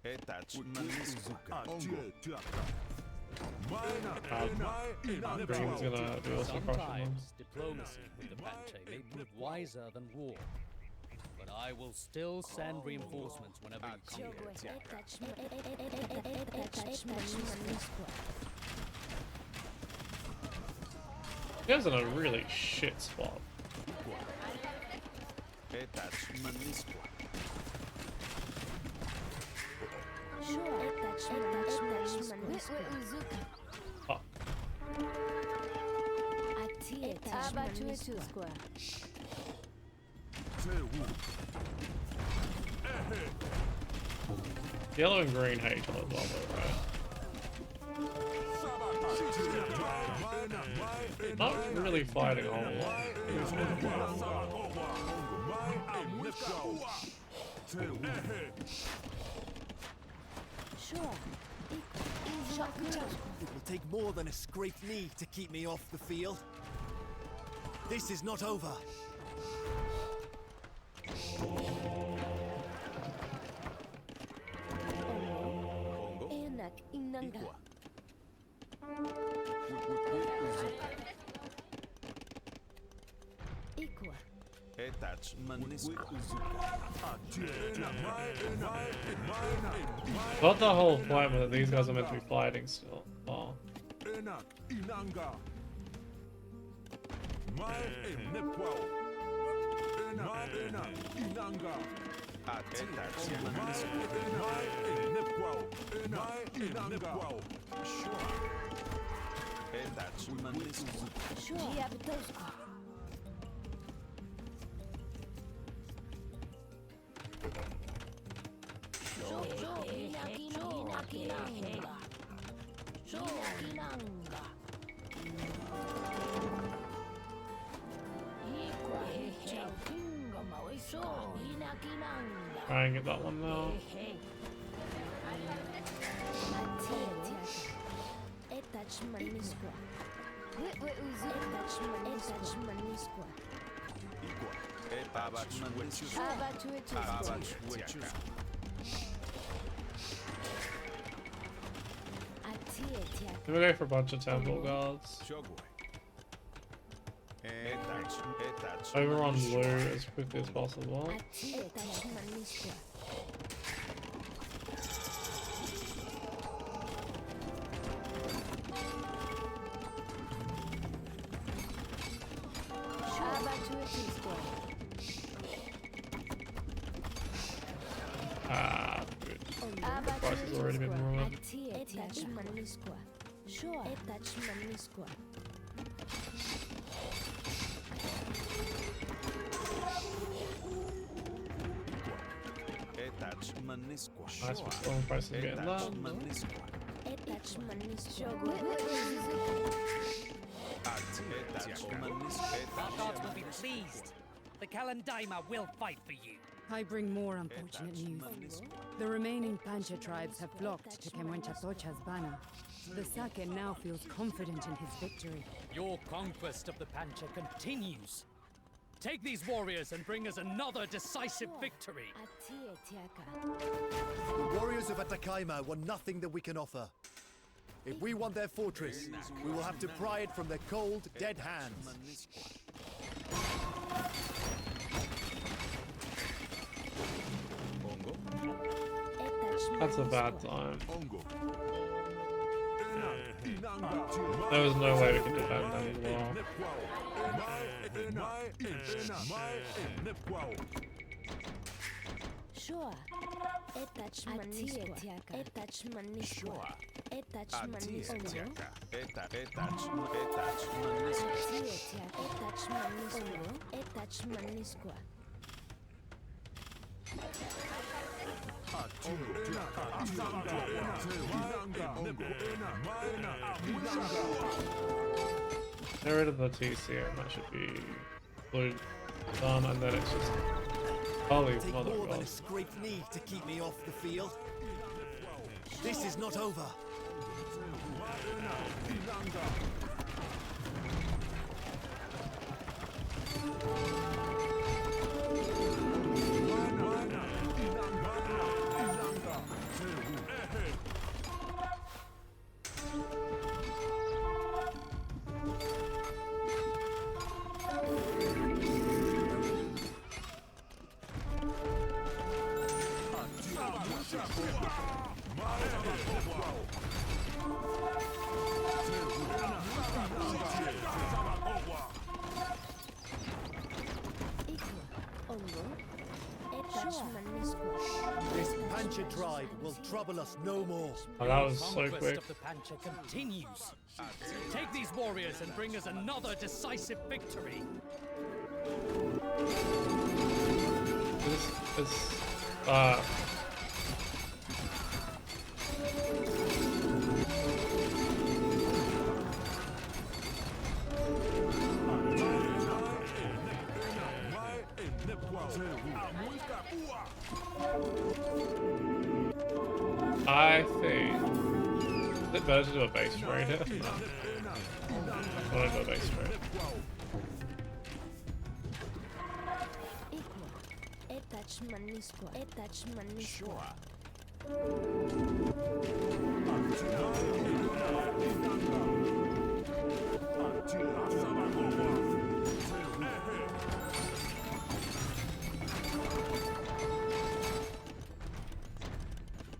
Etach manisqua. Atie tiaka. Green's gonna do also crushing them. Sometimes diplomacy with the Pancha may prove wiser than war. But I will still send reinforcements whenever you come here. You guys are in a really shit spot. Etach manisqua. Fuck. Yellow and green hate each other as well, though, right? Not really fighting a whole lot. It will take more than a scraped knee to keep me off the field. This is not over. Equa. Etach manisqua. But the whole point was that these guys are meant to be fighting still. Oh. Enak inanga. Mai enepwao. Enak inanga. Etach manisqua. Mai enepwao. Enak inanga. Etach manisqua. Try and get that one now. Etach manisqua. Then we go for a bunch of temple guards. Etach Over on blue as quickly as possible. Ah, good. The price has already been ruined. Etach Manisqua. Nice, but still the price is getting low. Manisqua. Etach Manisqua. Vanguard will be pleased. The Kalandaima will fight for you. I bring more unfortunate news. The remaining Pancha tribes have flocked to Kemenchatocha's banner. The Zaque now feels confident in his victory. Your conquest of the Pancha continues. Take these warriors and bring us another decisive victory. The warriors of Atakaima want nothing that we can offer. If we want their fortress, we will have to pry it from their cold, dead hands. That's a bad time. Ongo. There was no way we could defend that as well. Sure. Etach Manisqua. Etach Manisqua. Etach Manisqua. Etach Manisqua. Etach Manisqua. Get rid of the TC and that should be blue done, and then it's just holy Take mother more than a god. scraped knee to keep me off the field. This is not over. This Pancha tribe will trouble us no more. Oh, that was so Conquest quick. of the Pancha continues. Take these warriors and bring us another decisive victory. This is I think is it better to do a base trade here? No. I want to do a base trade. Etach Manisqua. Etach Manisqua.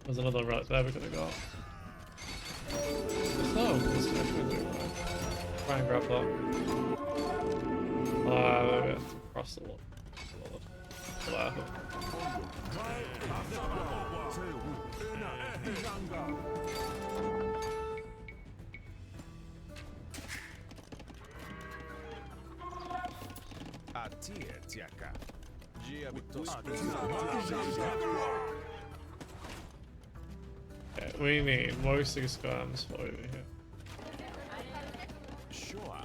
There's another right there we could have got. No, this is actually try and grab that. We have to cross the wall. Atia Tiaka. Gia Vitos. Okay, we need Muisca scams over here. Sure.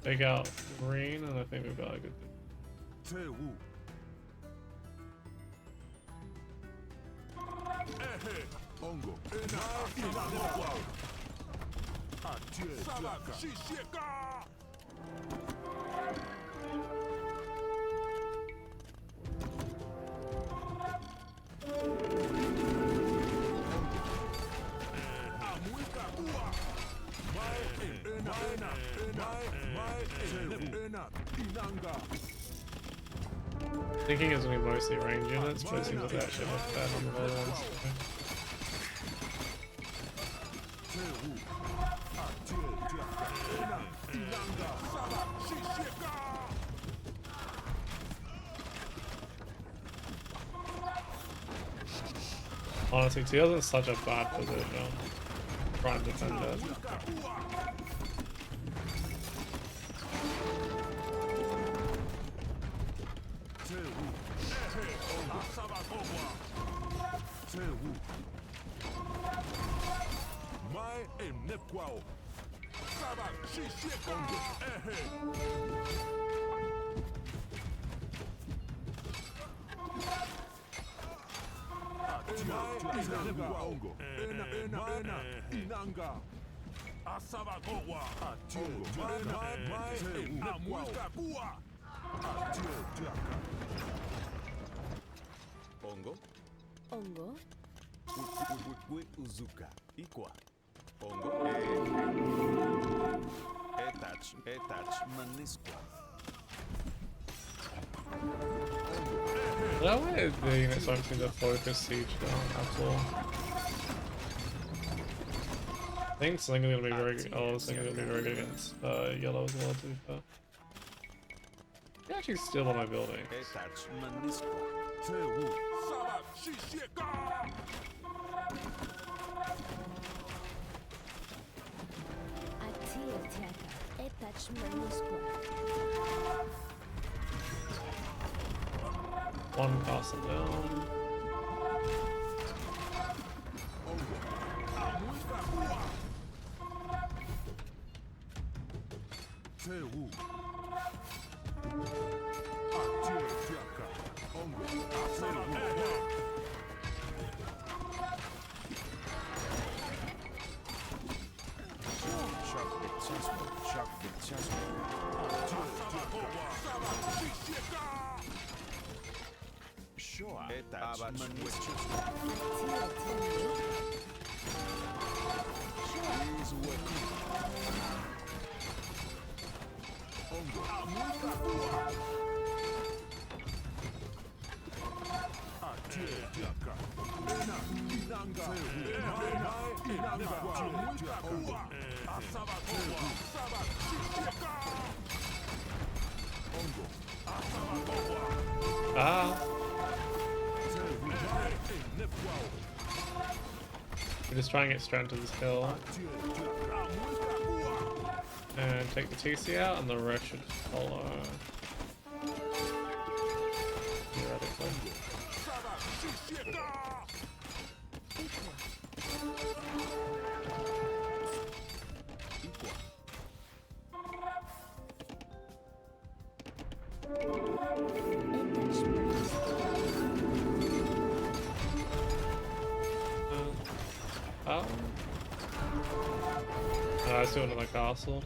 Take out green, and I think we've got a good thing. Ongo. Thinking it's only mostly range units, but it seems like they actually have fair number of other ones. Honestly, Teal's in such a bad position. Trying to defend it. Ongo. Ongo. Uzuka. Ikwa. Ongo. Etach. Manisqua. That way the units don't seem to focus siege down at all. I think something is gonna be very good. Oh, something is gonna be very good against yellow as well, to be fair. You actually steal one of my buildings. Etach. Manisqua. Atia tiaka. Etach manisqua. One castle down. Sure. Etach. Atia tiaka. Ah! We're just trying to get straight into this hill. And take the TC out, and the rest should follow. Theoretically. Oh. I still in my castle.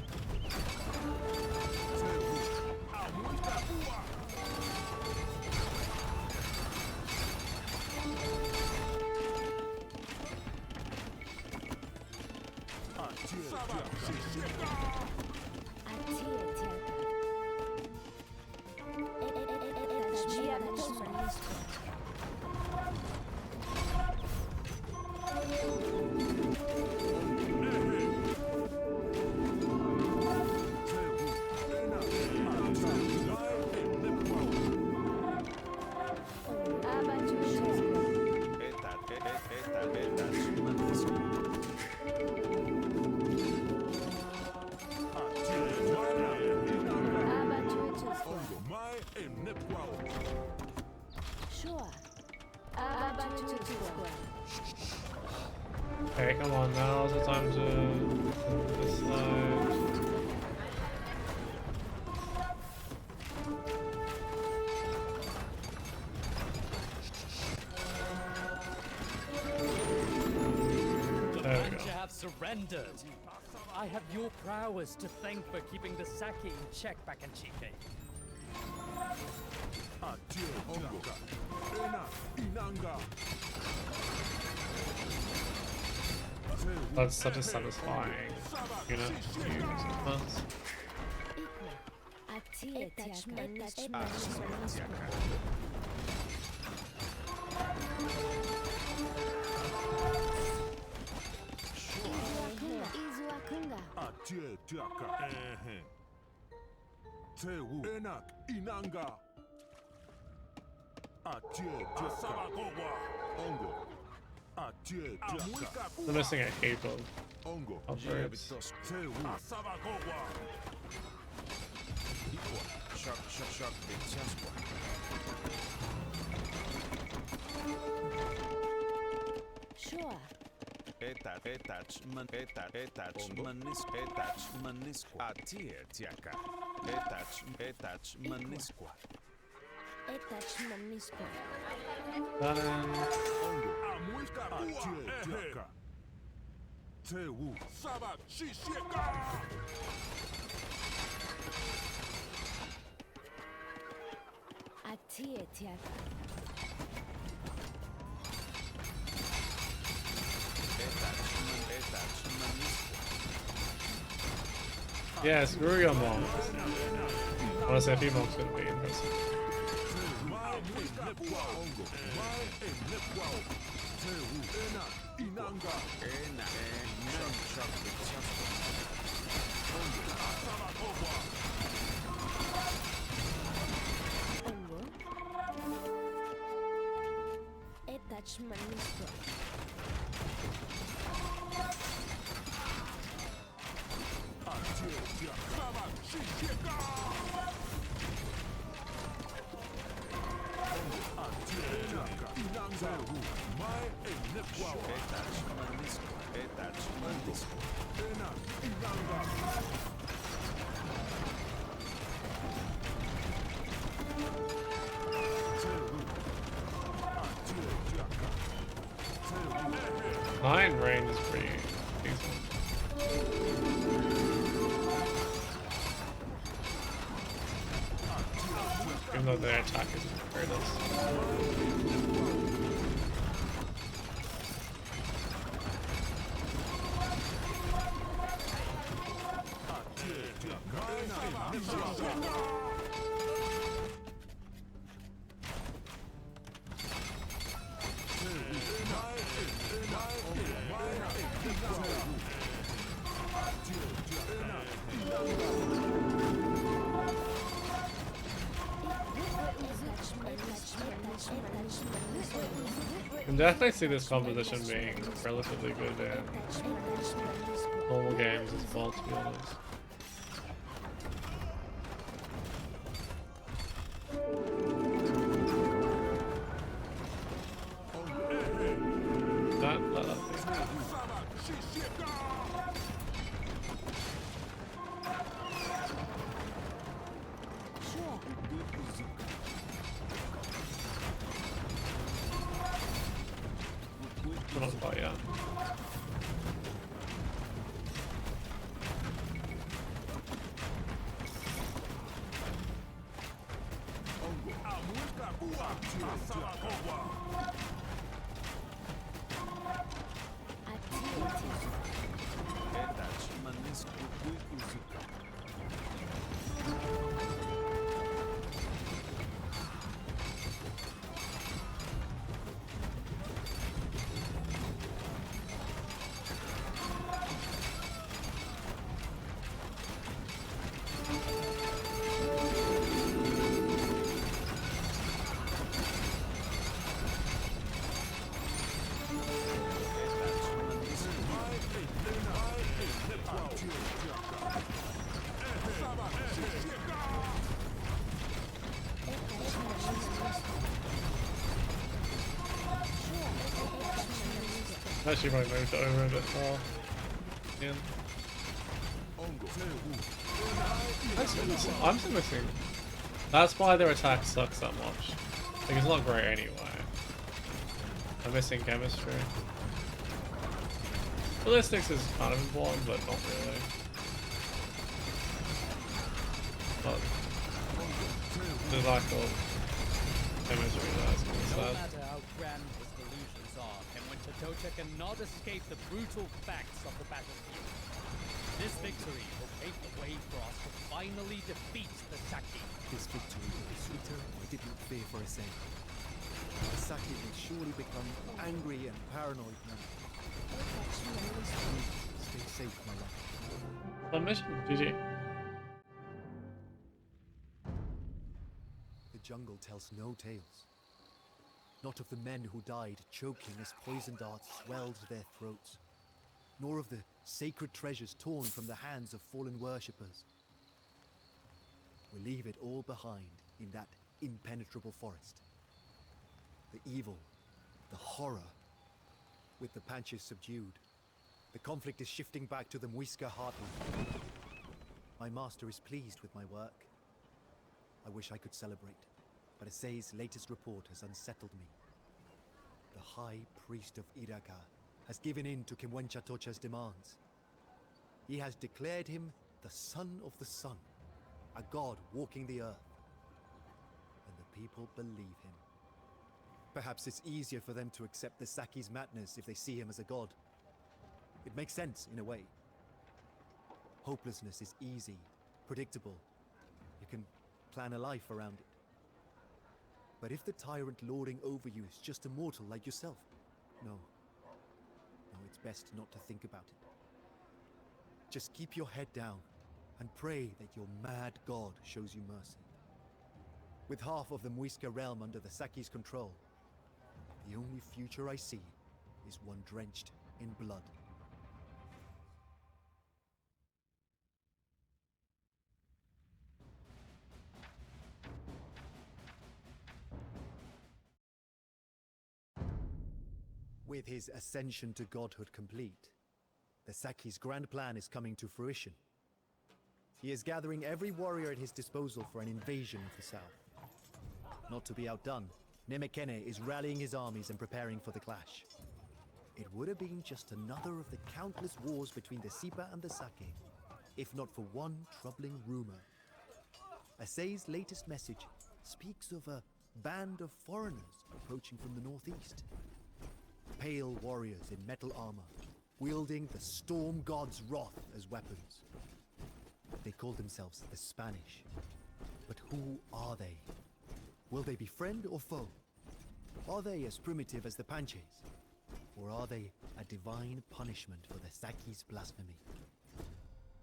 Okay, come on, now's the time to this side. The Pancha have surrendered. I have your prowess to thank for keeping the Zaque in check back in Chike. That's such a satisfying unit to use at once. Atia tiaka. tiaka. Tewu. Enak inanga. Atie tiaka. Ongo. Atie tiaka. They're missing a heap of Ongo. verbs. Tewu. Ikwa. Shak bitiaskwa. Sure. Manisqua. Atie tiaka. Manisqua. Etach manisco. Ongo. Atie tiaka. Tewu. Sabak shisheka. Atie tiaka. Yeah, screw your mom. Honestly, a few monks would be impressive. Ongo. Etach manisco. Mine range is pretty decent. Even though their attack isn't very nice. You can definitely see this composition being relatively good in normal games as well, to be honest. That We're not quite yet. Actually, might move it over a bit more. Yeah. I'm still missing. That's why their attack sucks that much. Like, it's not great anyway. I'm missing chemistry. Ballistics is kind of important, but not really. But the lack of chemistry there is kind of No sad. matter how grand his delusions are, Kenwinter cannot escape the brutal facts of the battlefield. This victory will pave the way for us to finally defeat the Zaque. This victory will be sweeter, I did not fear for a second. The Zaque will surely become angry and paranoid now. Stay safe, my love. Submission, GG. The jungle tells no tales. Not of the men who died choking as poison darts swelled their throats, nor of the sacred treasures torn from the hands of fallen worshippers. We leave it all behind in that impenetrable forest. The evil, the horror. With the Panches subdued, the conflict is shifting back to the Muisca heartland. My master is pleased with my work. I wish I could celebrate, but Assay's latest report has unsettled me. The High Priest of Iraka has given in to Kimwenchatocha's demands. He has declared him the Son of the Sun, a god walking the earth. And the people believe him. Perhaps it's easier for them to accept the Zaque's madness if they see him as a god. It makes sense, in a way. Hopelessness is easy, predictable. You can plan a life around it. But if the tyrant lording over you is just a mortal like yourself, no, it's best not to think about it. Just keep your head down and pray that your mad god shows you mercy. With half of the Muisca realm under the Zaque's control, the only future I see is one drenched in blood. With his ascension to godhood complete, the Zaque's grand plan is coming to fruition. He is gathering every warrior at his disposal for an invasion of the south. Not to be outdone, Nemekene is rallying his armies and preparing for the clash. It would have been just another of the countless wars between the Zipa and the Zaque, if not for one troubling rumor. Assay's latest message speaks of a band of foreigners approaching from the northeast. Pale warriors in metal armor, wielding the storm god's wrath as weapons. They call themselves the Spanish. But who are they? Will they be friend or foe? Are they as primitive as the Panches? Or are they a divine punishment for the Zaque's blasphemy?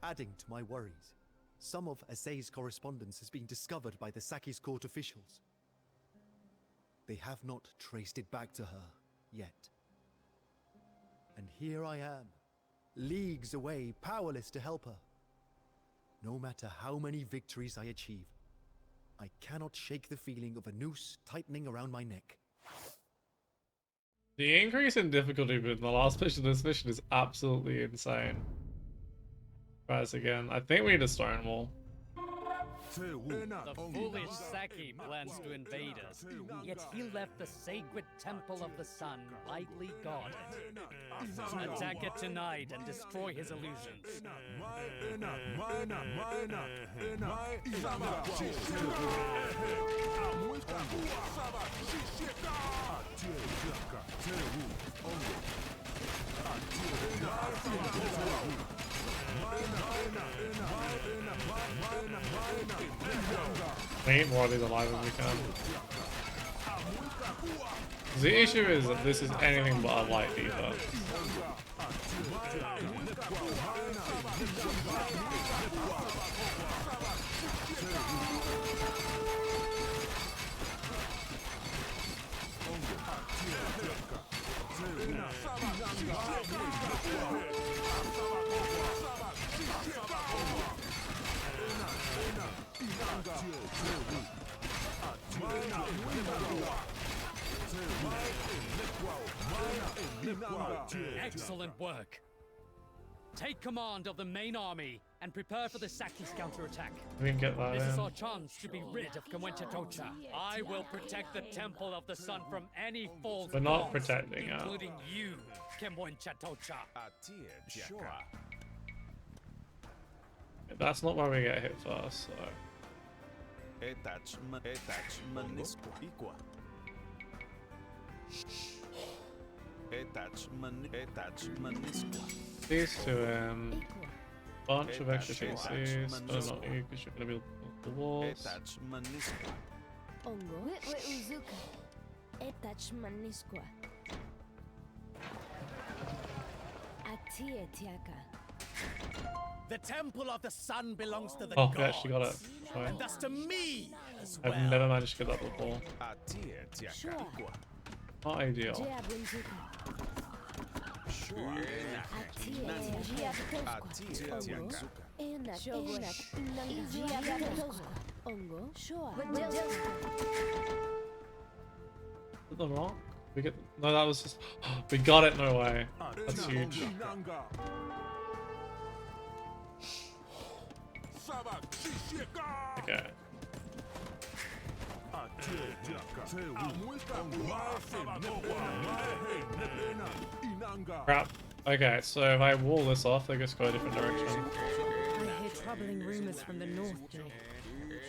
Adding to my worries, some of Assay's correspondence has been discovered by the Zaque's court officials. They have not traced it back to her yet. And here I am, leagues away, powerless to help her. No matter how many victories I achieve, I cannot shake the feeling of a noose tightening around my neck. The increase in difficulty with the last mission of this mission is absolutely insane. Rise again. I think we need a stone wall. The foolish Zaque plans to invade us, yet he left the sacred temple of the sun lightly guarded. Attack it tonight and destroy his illusions. We need more of these alive as we can. The issue is that this is anything but a light defense. Excellent work. Take command of the main army and prepare for the Zaque's counterattack. We can get that This is in. our chance to be rid of Kimwenchatocha. I will protect the Temple of the Sun from any false We're not gods, protecting it. including you, Kimwenchatocha. Sure. That's not where we get hit first, so... These two, bunch of extra pieces. Oh, not you, because you're gonna be the walls. Ongo uzuka. Etach manisqua. Atie tiaka. The temple of the sun belongs to the Oh, gods. we actually got it. Sorry. And thus to me as well. I've never managed to get that before. Atir tiaka ikwa. Not ideal. Shua. Atir tiaka. Is that wrong? We get no. That was just. We got it. No way. That's huge. Inanga. Sabak Shishika. Okay. Atir tiaka. Muisca Inanga. Crap. Okay, so if I wall this off, they just go a different direction. I hear troubling rumors from the north, Jay.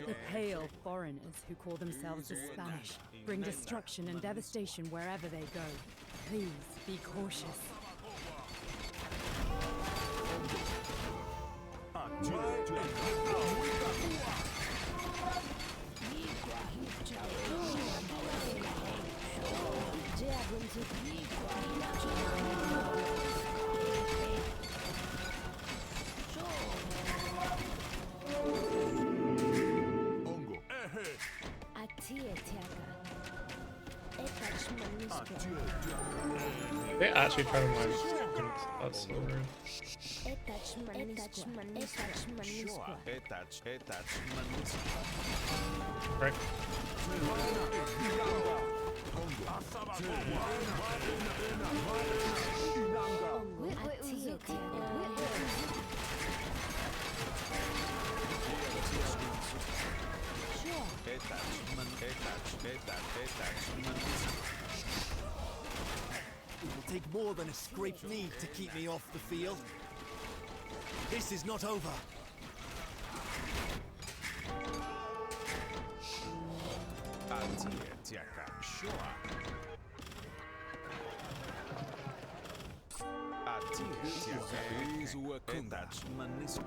The pale foreigners who call themselves the Spanish bring destruction and devastation wherever they go. Please be cautious. Ongo. They actually try to mine. That's so rude. Shua. Etach maniska. Right. It will take more than a scraped knee to keep me off the field. This is not over. Atir tiaka. Shua. Atir tiaka. Etach maniska.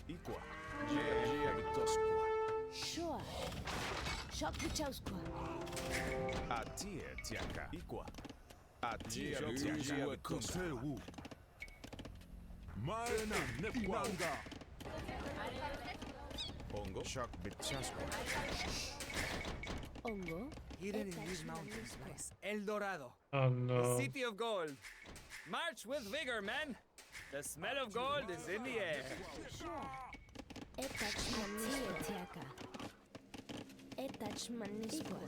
Ikwa. Gia vitosqua. Atir tiaka. Ikwa. Atir tiaka vitosqua. Sewu. Maena Inanga. Ongo. Shock bitchasqua. Hidden in these mountains lies El Dorado, Oh the no. city of gold. March with vigor, men. The smell of gold is in the air.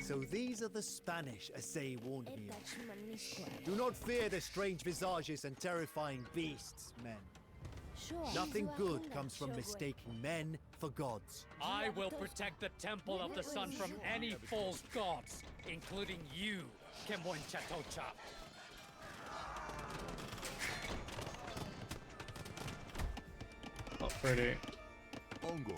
So these are the Spanish, as they warned me of. Do not fear their strange visages and terrifying beasts, men. Nothing good comes from mistaking men for gods. I will protect the Temple of the Sun from any false gods, including you, Kemonchatocha. Not pretty. Ongo.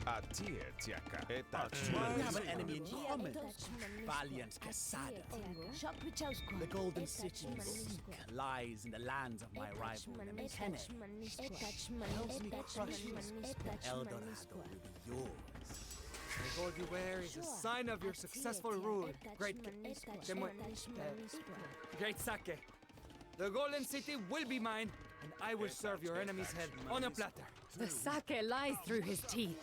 Atir tiaka. Etach We have an maniska. enemy in common. Valiant Casada. The Golden City Zaque lies in the lands of my rival Nemekeneh. Helps me crush El Dorado will be yours. The gold you wear is a sign of your successful rule, great Great Zaque. The Golden City will be mine, and I will serve your enemy's head on a platter. The Zaque lies through his teeth.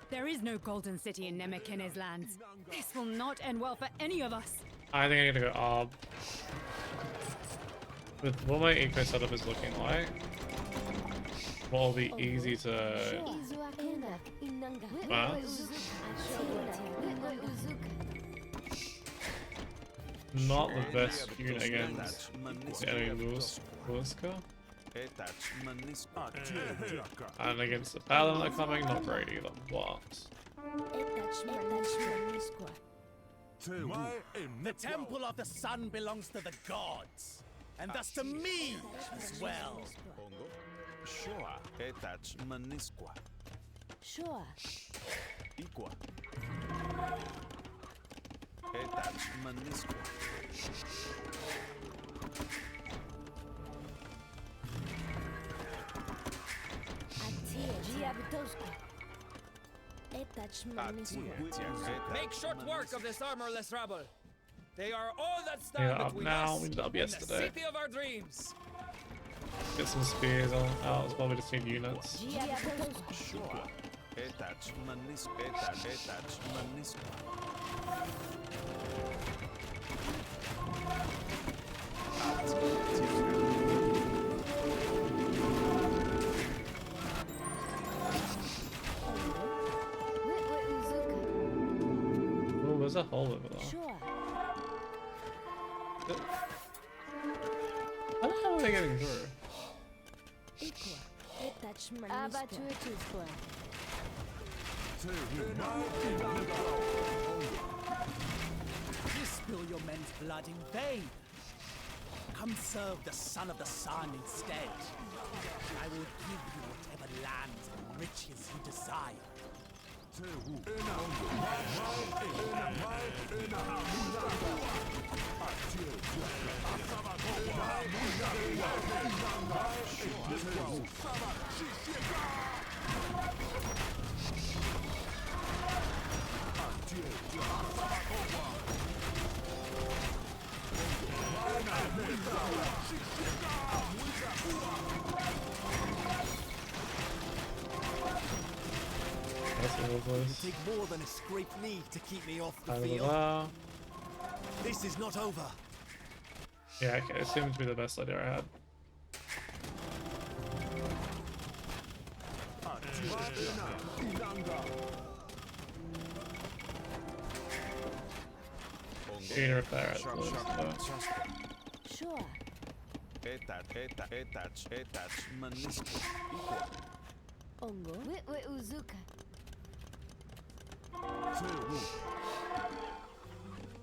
There is no golden city in Nemekeneh's lands. This will not end well for any of us. I think I'm gonna go Arb. With what my eco setup is looking like, will be easy to mass. Not the best unit against the enemy Muisca. And against the paladin that are coming, not great either. But The temple of the sun belongs to the gods, and thus to me as well. Shoa etach manisqua. Sure. Equa. Etach manisqua. Make short work of this armorless rabble. They are all that yeah, stand up between now. us We did up and the yesterday. city of our dreams. Get some spears on out as well. We just need units. Shoa etach manisqua. Etach manisqua. Oh, there's a hole over there. How the hell are they getting through? You spill your men's blood in vain. Come serve the son of the sun instead. I will give you whatever lands and riches you desire. That's a little close. Take more than a scraped knee to keep me off the Out of the field. bar. This is not over. Yeah, okay, it seems to be the best idea I had. Need to repair it, though, so. Sure. Etach manisqua. Ongo. Uzuka.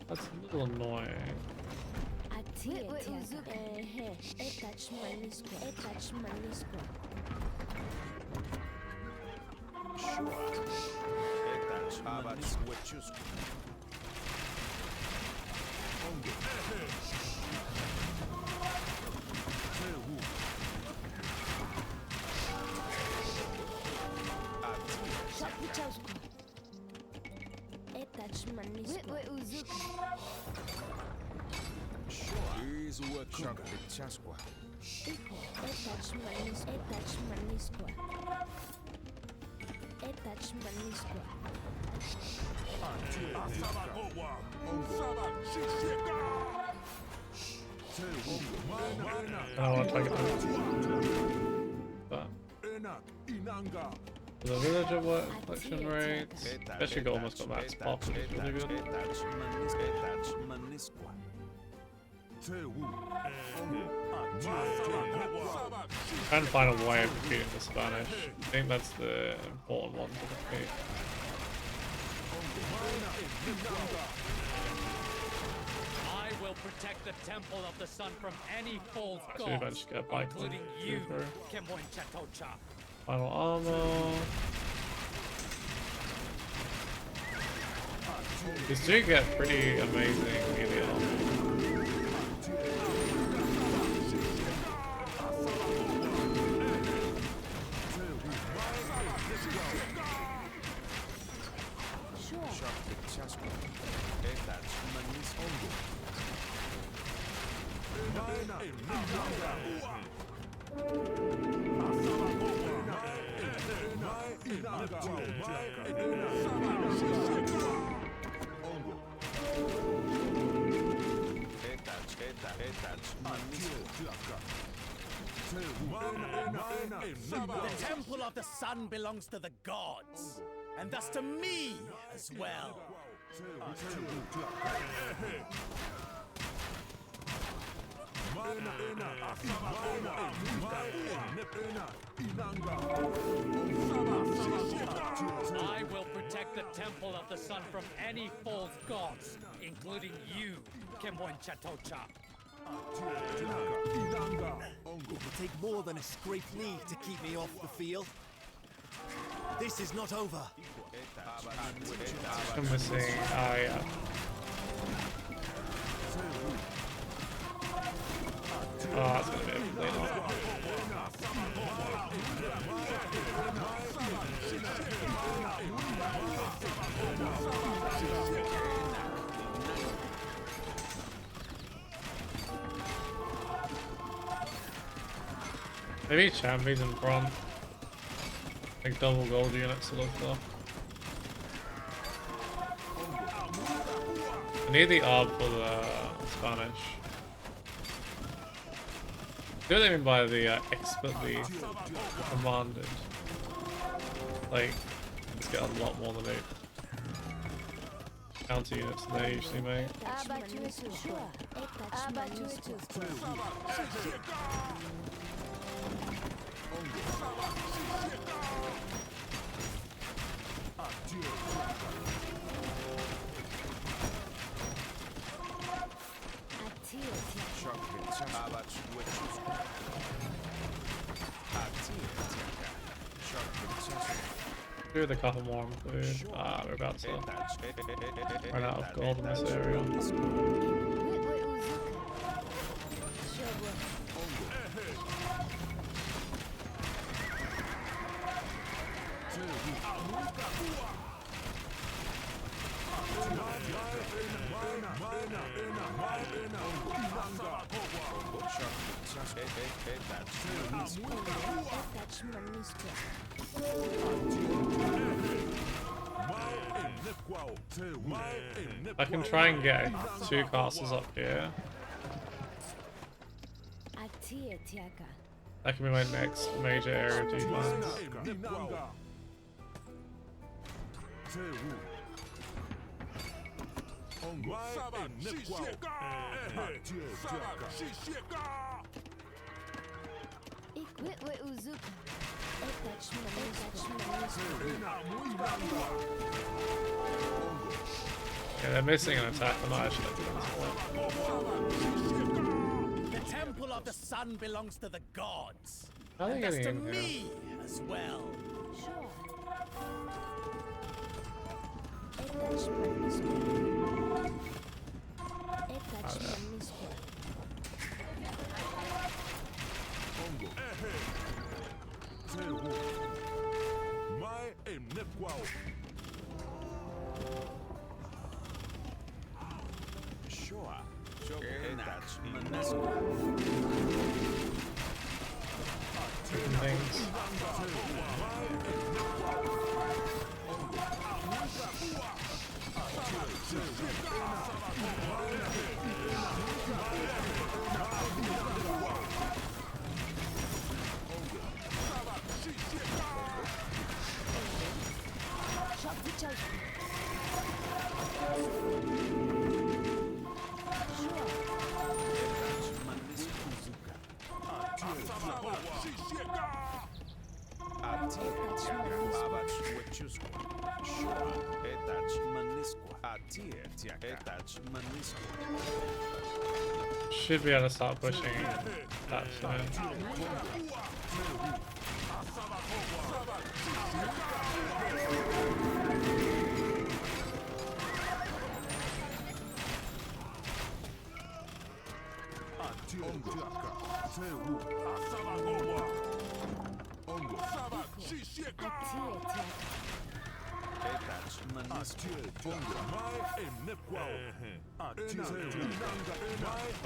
That's a little annoying. Uzuka. Etach manisqua. Shoa etach manisqua. Shock Bichasqua. I want to take it. But for the villager work collection rates, especially got almost got max pop, which is really good. Trying to find a way of defeating the Spanish. I think that's the important one to defeat. I will protect the temple of the sun from any false Actually, gods, eventually get a bike including to you, through. Kemoinchatocha. Final armor. These do get pretty amazing melee armor. The Temple of the Sun belongs to the gods, and thus to me as well. I will protect the Temple of the Sun from any false gods, including you, Kemwan Chatocha. It will take more than a scraped knee to keep me off the field. This is not over. I'm missing. Ah, yeah. Oh, that's gonna be a complete lot. Maybe champions in front. Like double gold units to look for. I need the orb for the Spanish. Do what I mean by the expertly commanded. Like, let's get a lot more than 8 counter units than they usually make. Do the couple more food. Ah, we're about to run out of gold in this area. I can try and get 2 castles up here. That can be my next major area of defense. Yeah, they're missing an attack. I'm not actually doing The Temple of the Sun belongs to the gods, How are they and thus to getting in here? me as well. Things. Should be able to start pushing that soon.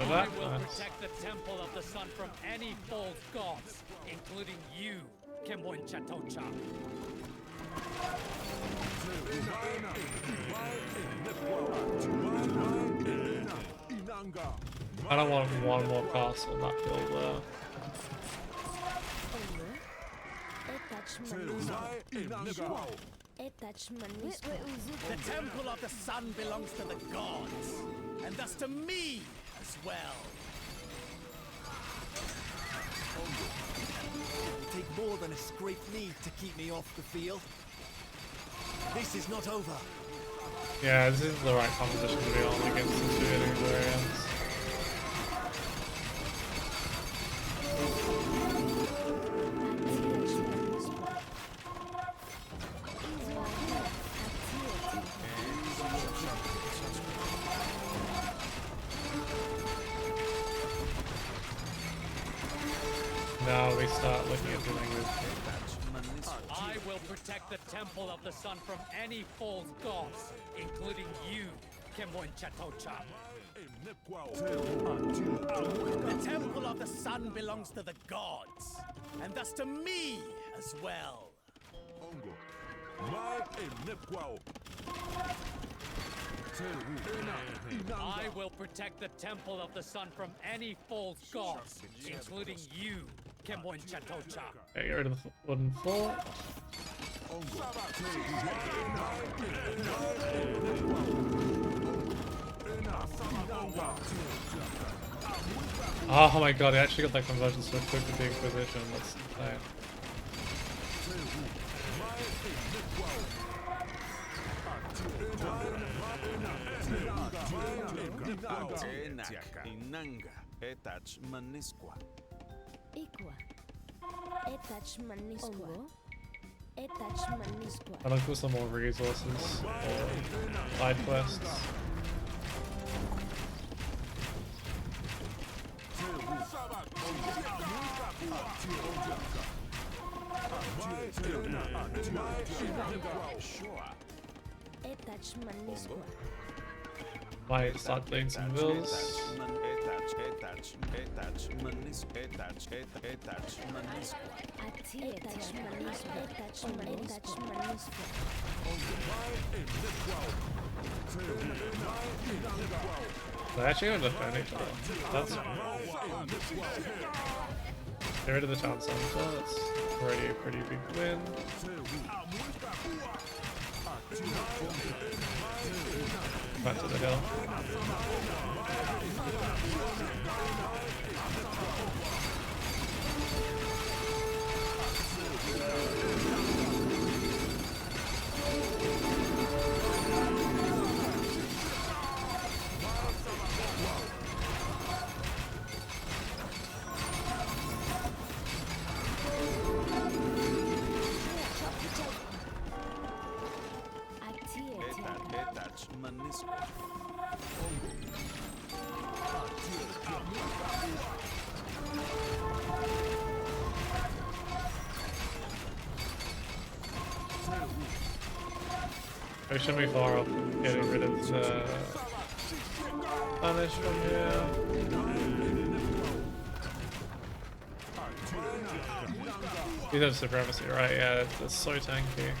I will protect the Temple of the Sun from any false gods, including you, Kemwan Chatocha. I don't want one more castle in that field there. The temple of the sun belongs to the gods, and thus to me as well. It'll take more than a scraped knee to keep me off the field. This is not over. Yeah, this is the right composition to be on against the two enemy variants. Now we start looking at dealing with. I will protect the temple of the sun from any false gods, including you, Choconta. The temple of the sun belongs to the gods, and thus to me as well. I will protect the temple of the sun from any false gods, including you, Choconta. Okay, get rid of the wooden fort. Oh my god, I actually got that conversion so quick with the Inquisition. That's insane. Inanga, etach manisqua. Equa. Etach manisqua. Etach manisqua. I'm looking for some more resources or side quests. Etach manisqua. Might start playing some bills. They're actually going to defend each other. That's get rid of the town center. That's already a pretty big win. Back to the hill. We shouldn't be far off getting rid of the punish from here. These have supremacy, right? Yeah, it's so tanky.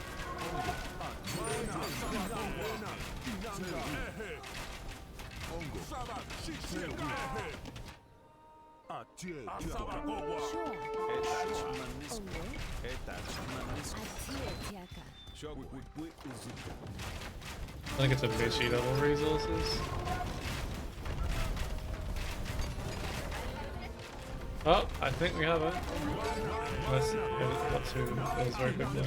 I think it's a Michi level resources. Oh, I think we have it. Unless it got to those very quickly.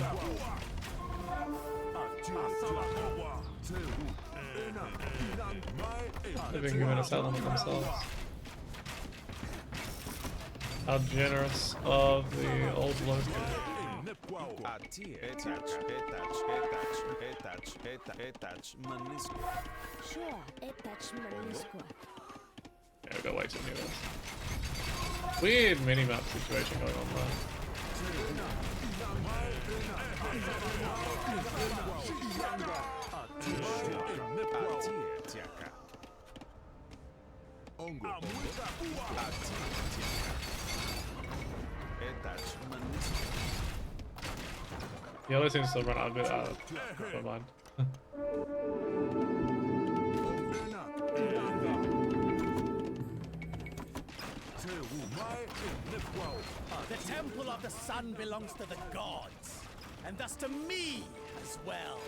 They've been giving us element themselves. How generous of the old Loki. Yeah, we got way too many of those. Weird minimap situation going on there. Yellow seems to run out a bit out of never mind. The Temple of the Sun belongs to the gods, and thus to me as well.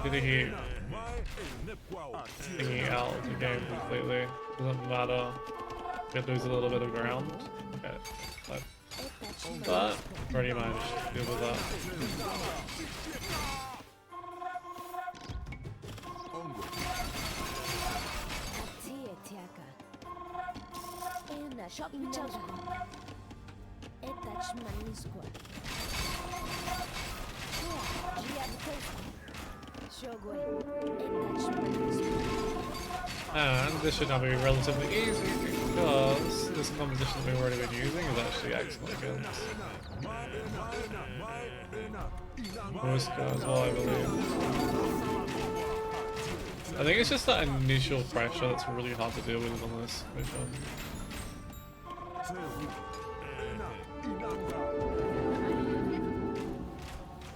Did he thingy out of the game completely? Doesn't matter. It lose a little bit of ground. Okay. But pretty much deal with that. And this should now be relatively easy because this composition that we've already been using is actually excellent against Muisca as well, I believe. I think it's just that initial pressure that's really hard to deal with on this mission.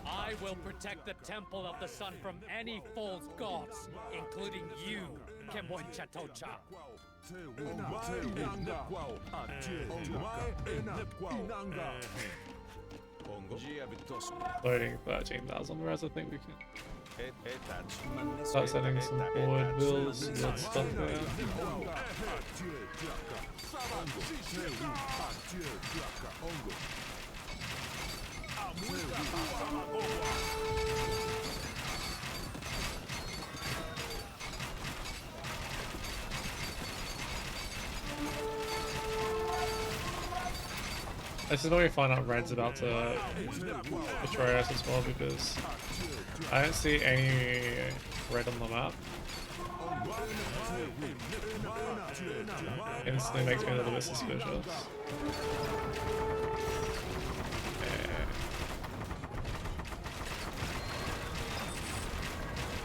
I will protect the Temple of the Sun from any false gods, including you, Kemoncha Tocha. Loading 13,000 res, I think we can start sending some forward builds, build stuff there. This is where we find out Red's about to betray us as well, because I don't see any red on the map. Instantly makes me a little bit suspicious.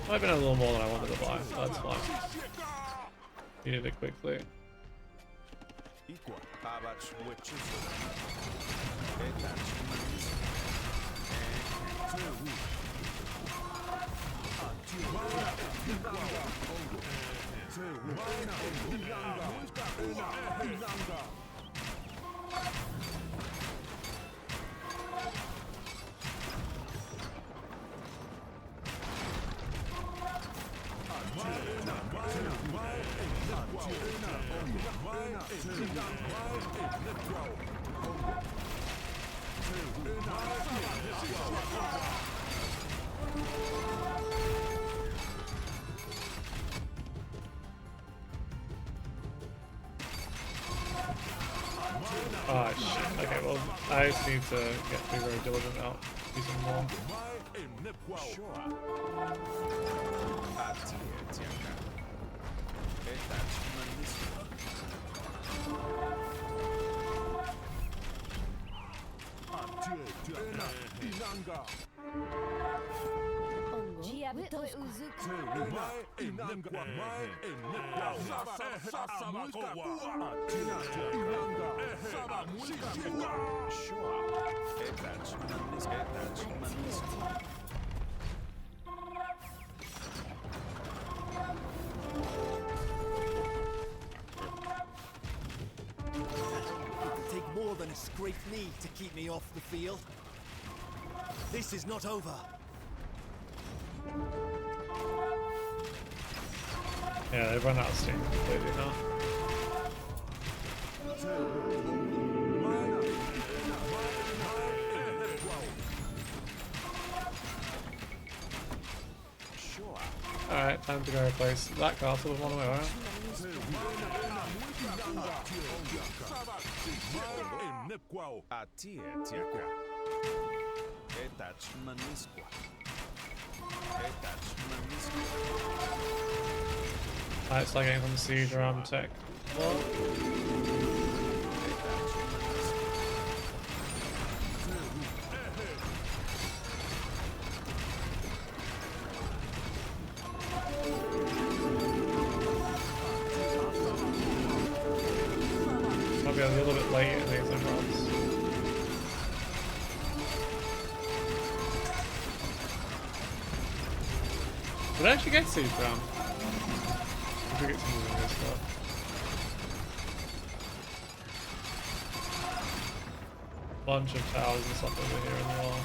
Might have been a little more than I wanted to buy, but that's fine. Needed it quickly. Oh shit, okay, well, I just need to be very diligent out, do some more. Take more than a scraped knee to keep me off the field. This is not over. Yeah, they've run out of steam completely now. Alright, time to go replace that castle with one of my own. It's like getting some siege around tech. Might be a little bit late in these runs. Did I actually get siege down? We get some of this stuff. bunch of towers and stuff over here as well.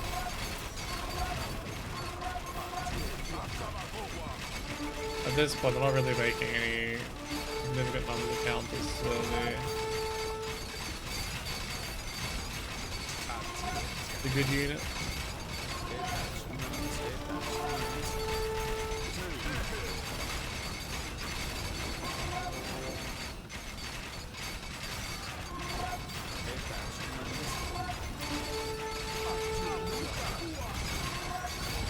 At this point, I'm not really making any significant numbers of counters to the good unit.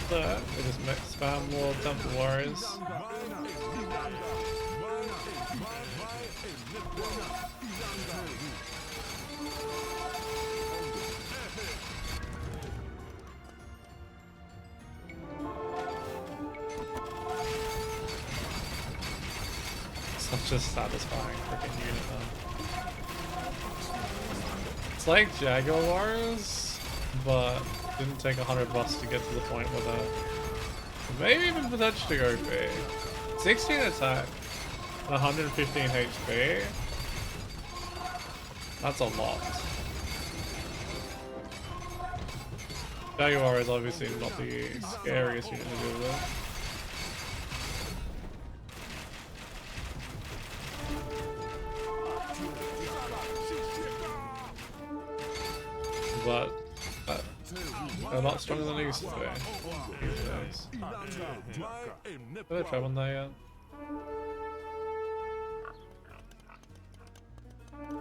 So, we just spam more Temple Warriors. Such a satisfying freaking unit, though. It's like Jaguar Warriors, but didn't take 100 bucks to get to the point where the maybe even potentially go big. 16 attack, 115 HP. That's a lot. Jaguar is obviously not the scariest unit to deal with. But they're not stronger than they used to be these days. Did I try one there yet?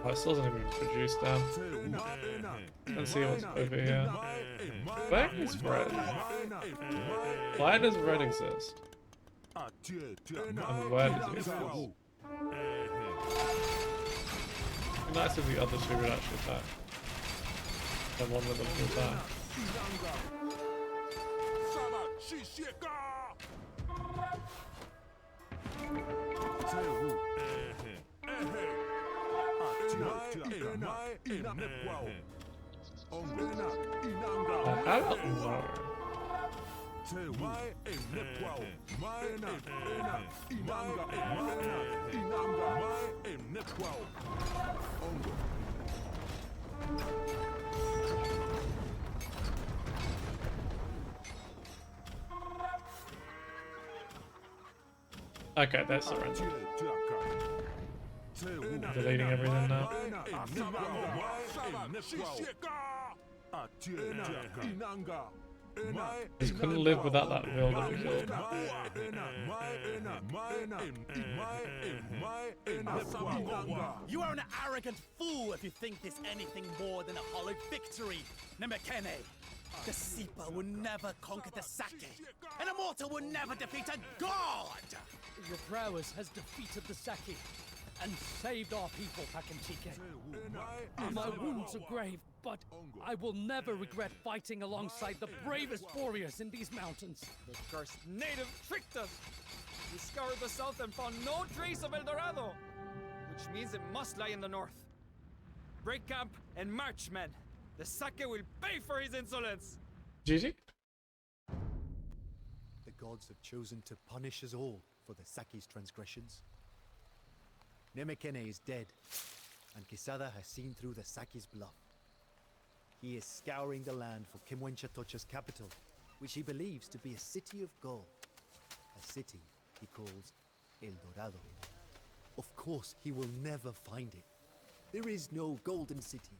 Oh, it still doesn't even produce them. Let's see what's over here. Where is red? Why does red exist? And where does it exist? It'd be nice if the other two would actually attack. Then one with them to attack. I don't know. Okay, that's surrender. Deleting everything now. Just couldn't live without that build that we killed. You are an arrogant fool if you think this anything more than a hollow victory, Nemekene. The Zipa will never conquer the Zaque, and a mortal will never defeat a god! Your prowess has defeated the Zaque and saved our people, Pakanchike. My wounds are grave, but I will never regret fighting alongside the bravest warriors in these mountains. The cursed native tricked us! We scoured the south and found no trace of El Dorado, which means it must lie in the north. Break camp and march, men. The Zaque will pay for his insolence! GG? The gods have chosen to punish us all for the Zaque's transgressions. Nemekene is dead, and Quesada has seen through the Zaque's bluff. He is scouring the land for Kimwenchatocha's capital, which he believes to be a city of gold. A city he calls El Dorado. Of course, he will never find it. There is no golden city.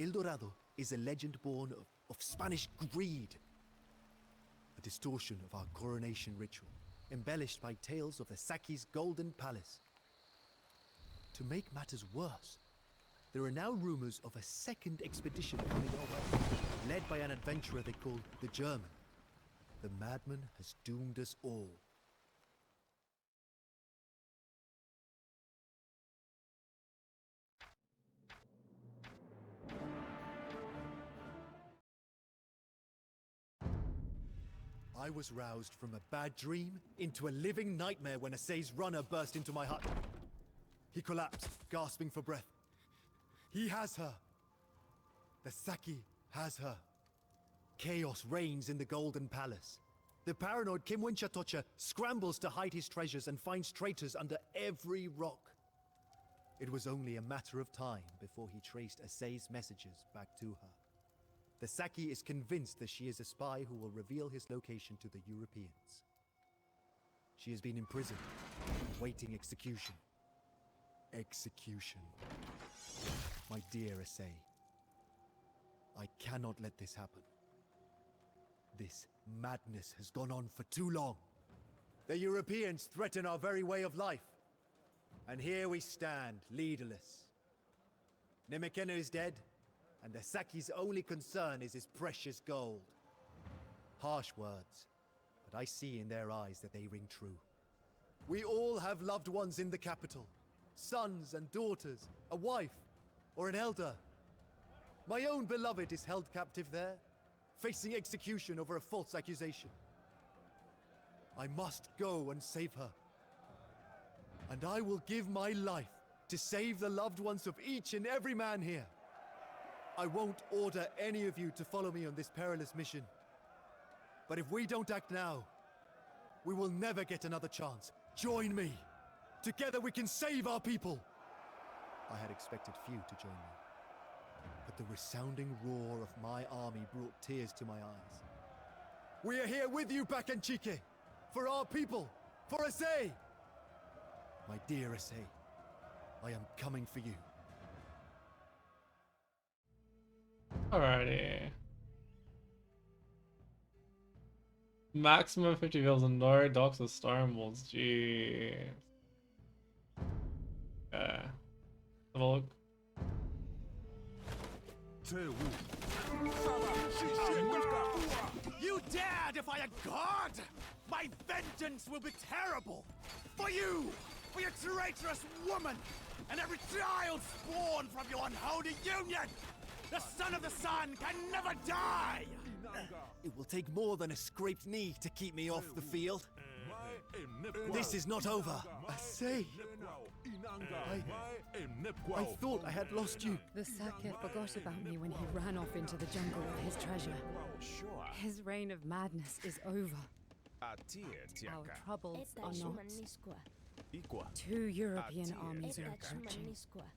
El Dorado is a legend born of Spanish greed. A distortion of our coronation ritual, embellished by tales of the Zaque's golden palace. To make matters worse, there are now rumors of a second expedition coming our way, led by an adventurer they call the German. The madman has doomed us all. I was roused from a bad dream into a living nightmare when a Say's runner burst into my hut. He collapsed, gasping for breath. He has her. The Zaque has her. Chaos reigns in the Golden Palace. The paranoid Kimwenchatocha scrambles to hide his treasures and finds traitors under every rock. It was only a matter of time before he traced Assay's messages back to her. The Zaque is convinced that she is a spy who will reveal his location to the Europeans. She has been imprisoned, waiting execution. Execution. My dear Assay, I cannot let this happen. This madness has gone on for too long. The Europeans threaten our very way of life. And here we stand, leaderless. Nemekenna is dead, and the Zaque's only concern is his precious gold. Harsh words, but I see in their eyes that they ring true. We all have loved ones in the capital. Sons and daughters, a wife, or an elder. My own beloved is held captive there, facing execution over a false accusation. I must go and save her. And I will give my life to save the loved ones of each and every man here. I won't order any of you to follow me on this perilous mission. But if we don't act now, we will never get another chance. Join me. Together we can save our people. I had expected few to join me. But the resounding roar of my army brought tears to my eyes. We are here with you, Bakanchike. For our people. For Assay. My dear Assay, I am coming for you. Alrighty. Maximum 50 kills and no docks or stone walls. Jeez. Yeah. Have a look. You dare defy a god? My vengeance will be terrible! For you! For your traitorous woman! And every child spawned from your unholy union! The son of the sun can never die! It will take more than a scraped knee to keep me off the field. This is not over. Assay. I thought I had lost you. The Zaque forgot about me when he ran off into the jungle with his treasure. His reign of madness is over. Our troubles are not. Two European armies are approaching.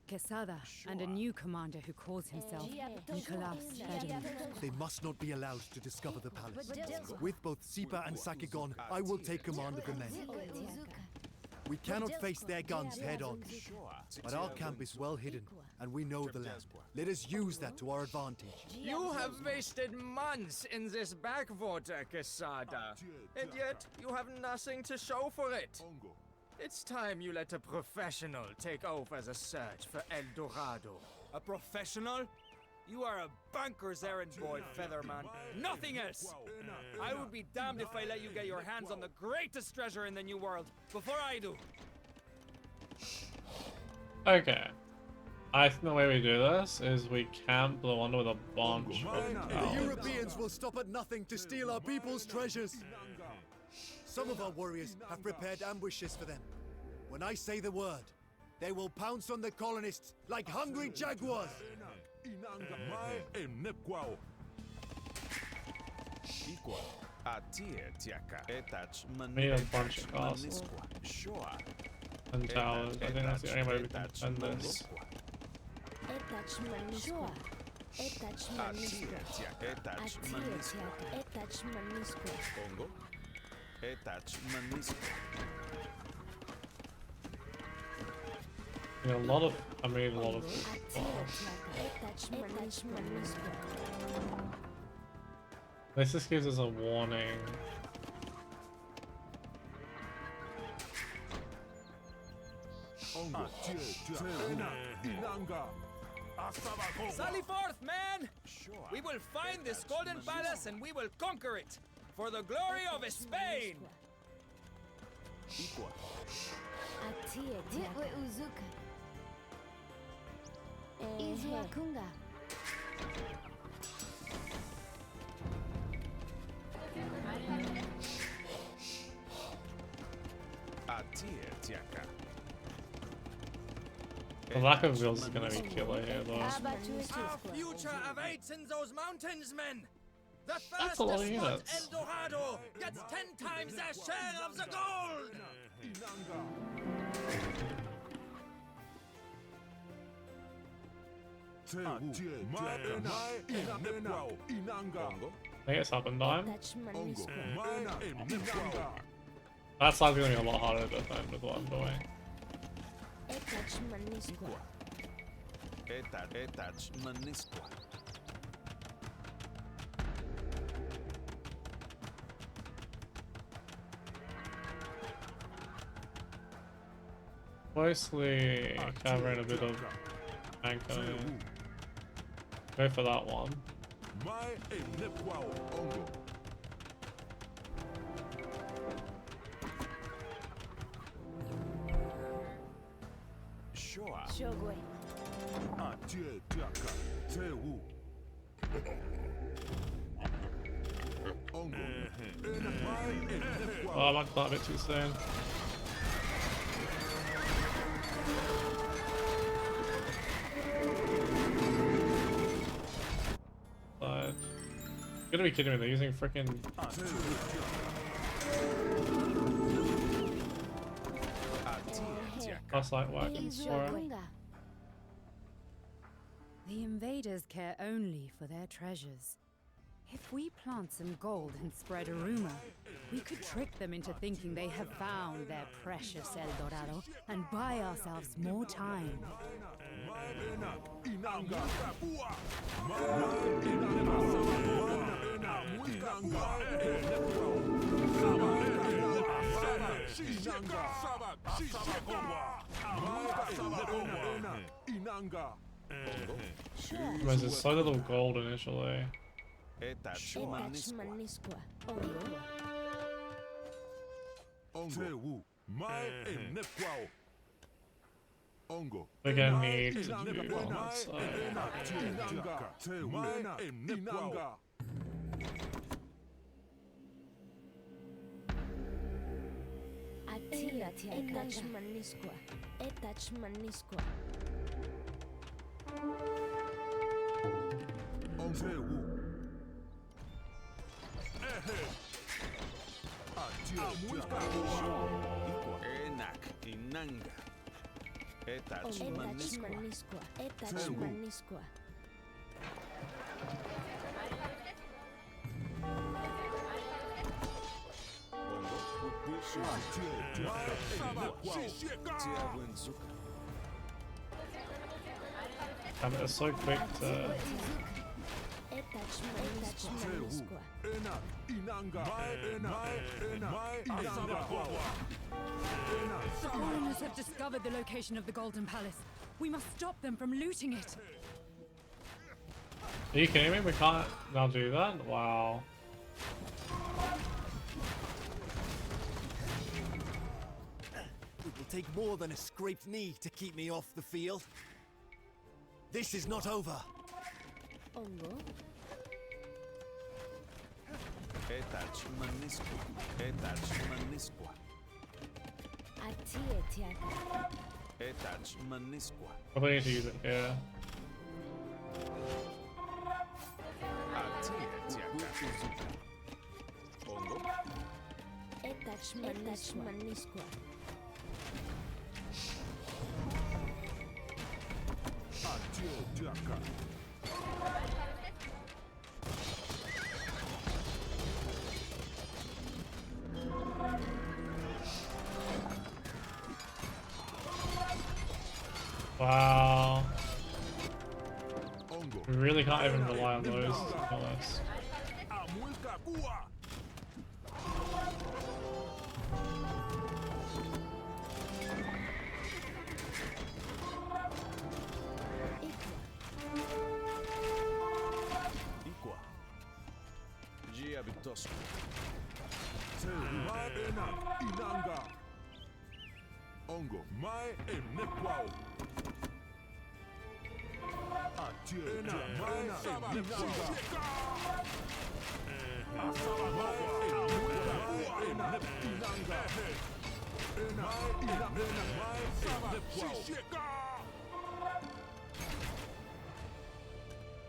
Quesada and a new commander who calls himself Nicolas Ferdinand. They must not be allowed to discover the palace. With both Zipa and Zaque gone, I will take command of the men. We cannot face their guns head-on, but our camp is well hidden, and we know the land. Let us use that to our advantage. You have wasted months in this backwater, Quesada, and yet you have nothing to show for it. It's time you let a professional take over the search for El Dorado. A professional? You are a banker's errand boy, Featherman. Nothing else! I would be damned if I let you get your hands on the greatest treasure in the New World before I do. Okay. I think the way we do this is we camp the one with a bunch of The towers. Europeans will stop at nothing to steal our people's treasures. Some of our warriors have prepared ambushes for them. When I say the word, they will pounce on the colonists like hungry jaguars. Made a bunch of castles and towers. I think that's the only way we can defend this. Yeah, a lot of, I made a lot of this just gives us a warning. Sally forth, man! We will find this golden palace and we will conquer it! For the glory of Spain! The lack of bills is gonna be killer here though. Our future awaits in those mountains, men! The That's a lot of fastest spot, units. El Dorado, gets 10 times their share of the gold! I think it's up and down. Etachmanisqua. That side's gonna be a lot harder to defend with what I'm doing. Etachmanisqua. Etachmanisqua. Mostly covering a bit of anchor. Go for that one. Sure. Shogwe. Oh, I might that a bit too soon. But you're gonna be kidding me, they're using freaking light wagons for it. The invaders care only for their treasures. If we plant some gold and spread a rumor, we could trick them into thinking they have found their precious El Dorado and buy ourselves more time. There's so little gold initially. Etachmanisqua. We're gonna need to do on that side. Etachmanisqua. Etachmanisqua. Enak inanga. Etachmanisqua. Etachmanisqua. It's so quick to Etachmanisqua. The foreigners have discovered the location of the Golden Palace. We must stop them from looting it. Are you kidding me? We can't now do that? Wow. It will take more than a scraped knee to keep me off the field. This is not over. Ongo. Etachmanisqua. Etachmanisqua. Atietiaka. Etachmanisqua. Probably need to use it here. Etachmanisqua. Wow. We really can't even rely on those, to be honest. Iqua. Gia Bitosco. Ongo, mai emnekwao.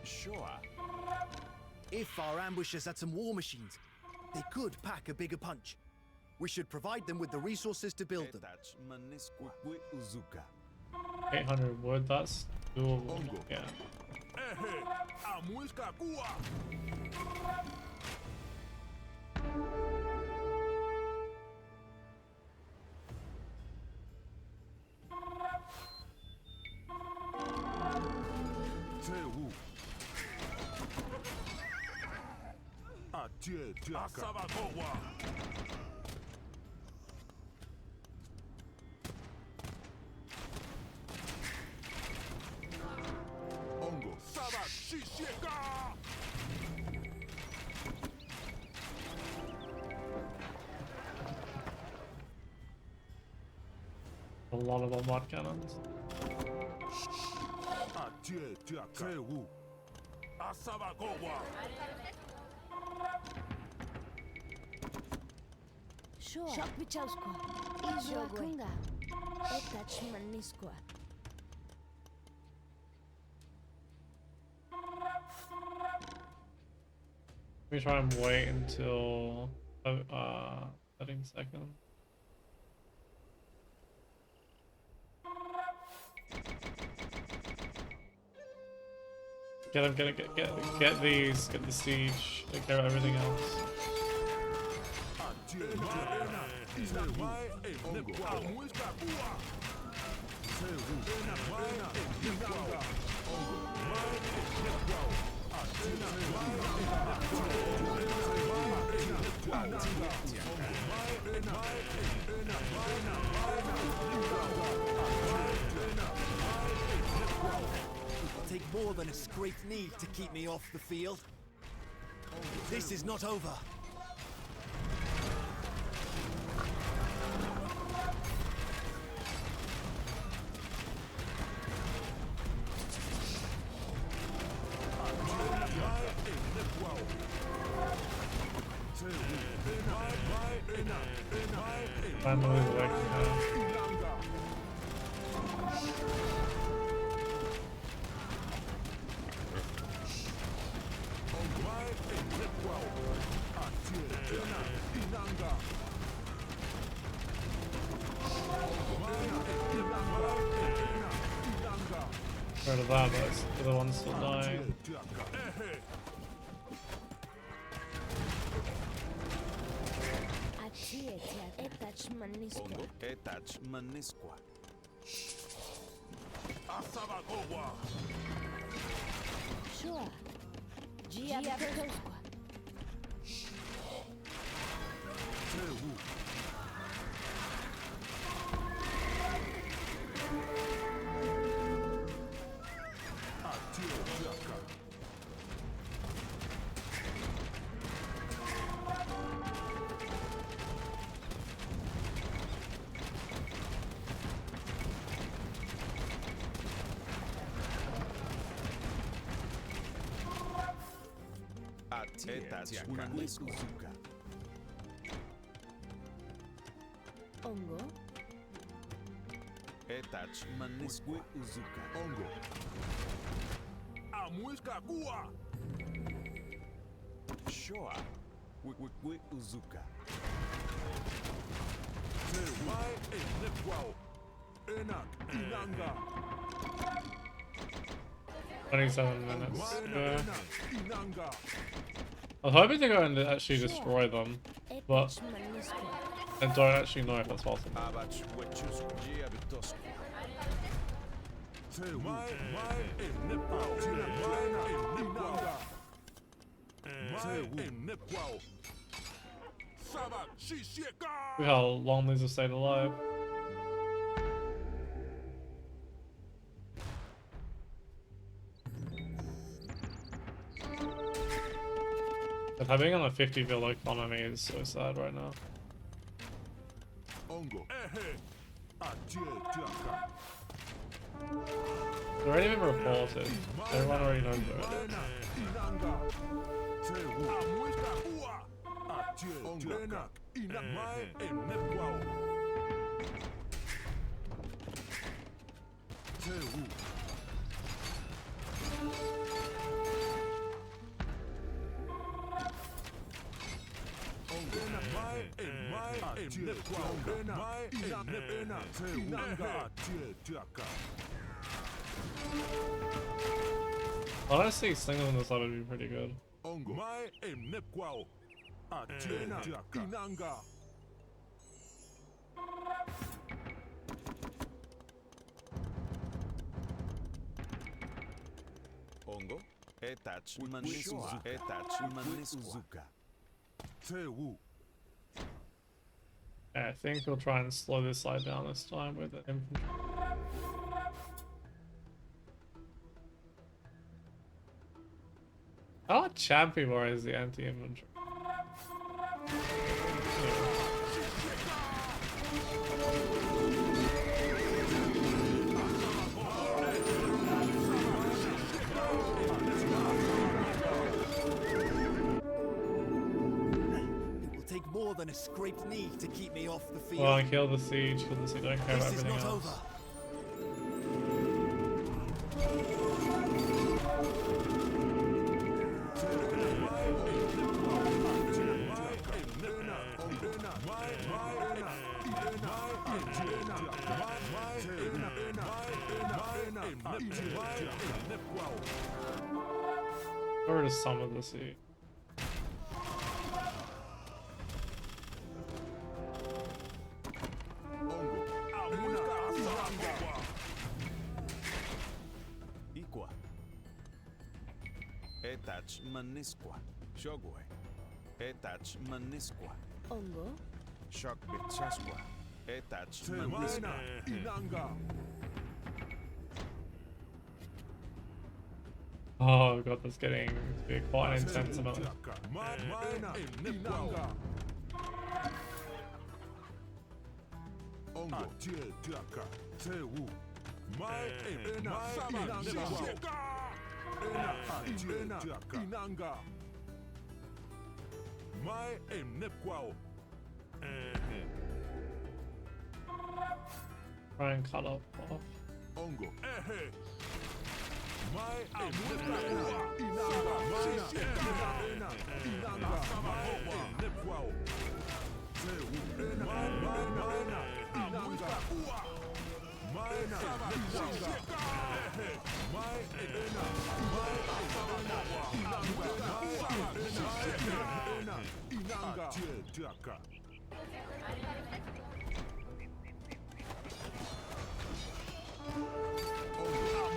Sure. If our ambushers had some war machines, they could pack a bigger punch. We should provide them with the resources to build them. Etachmanisqua. Uzuka. 800 wood, that's Doable, yeah. Eje, a Muisca Cuba. Seu. Asabagoa. Ongo. Sabashishika. A lot of mod cannons. Seu. Asabagoa. Sure. Shock Wichowska. Ijoakunga. Etach Maniskwa. Let me try and wait until 13 seconds. Get these, get the siege, take care of everything else. It'll take more than a scraped knee to keep me off the field. This is not over. Finally, like, rid of that, but the other one's still dying. Etach Maniskwa. Etach Maniskwa. Asabagoa. Sure. Giakoskwa. Etach Maniskwa. Ongo. Etach Maniskwa Uzuka. Ongo. A Muisca Cuba. Shoa. Wikwi Uzuka. Mai Enekwao. Enak Inanga. 27 minutes. Yeah. Inanga. I was hoping to go and actually destroy them, but Etach Maniskwa. I don't actually know if that's possible. Abach Wechus Giabitosk. Mai Enekwao. Mai Enekwao. Sabashishika. Look how long these have stayed alive. But having on a 50 bill economy is so sad right now. Ongo. Eje. Atietiaka. They're already been reported. Everyone already knows about it. Inanga. Seu. Amuisca Cuba. Atietiaka. Inamai Enekwao. Seu. Honestly, single on this side would be pretty good. Ongo. Mai emnekwao. Atena inanga. Ongo. Etach maniswa. Etach maniswa. Tewu. Yeah, I think we'll try and slow this side down this time with the infantry. How champy war is the anti-infantry? It will take more than a scraped knee to keep me off the field. Well, kill the siege, kill the siege, don't care about This is everything not else. over. Or to some of the siege. Ikwa. Etach maniswa. Shogwe. Etach maniswa. Ongo. Shok bitchaswa. Etach maniswa. Inanga. Oh god, that's getting to be quite an intense amount. Inanga. Ongo. Atietaka. Tewu. Mai inanga. Atietaka. Inanga. Mai emnekwao. Try and cut off. Ongo. Ehe. Mai emnekwao. Inanga. Mai inanga. Mai emnekwao. Tewu. Mai inanga. Mai inanga. Ehe. Mai inanga. Atietaka.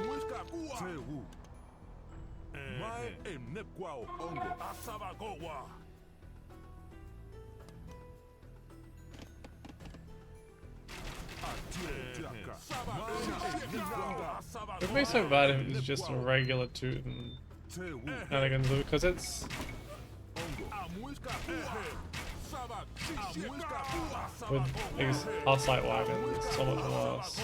Muisca Tewu. Mai emnekwao. Ongo. Asabagowa. It would be so bad if it was just a regular Teuton shenanigans, because it's with these Hussite wagons, it's so much worse.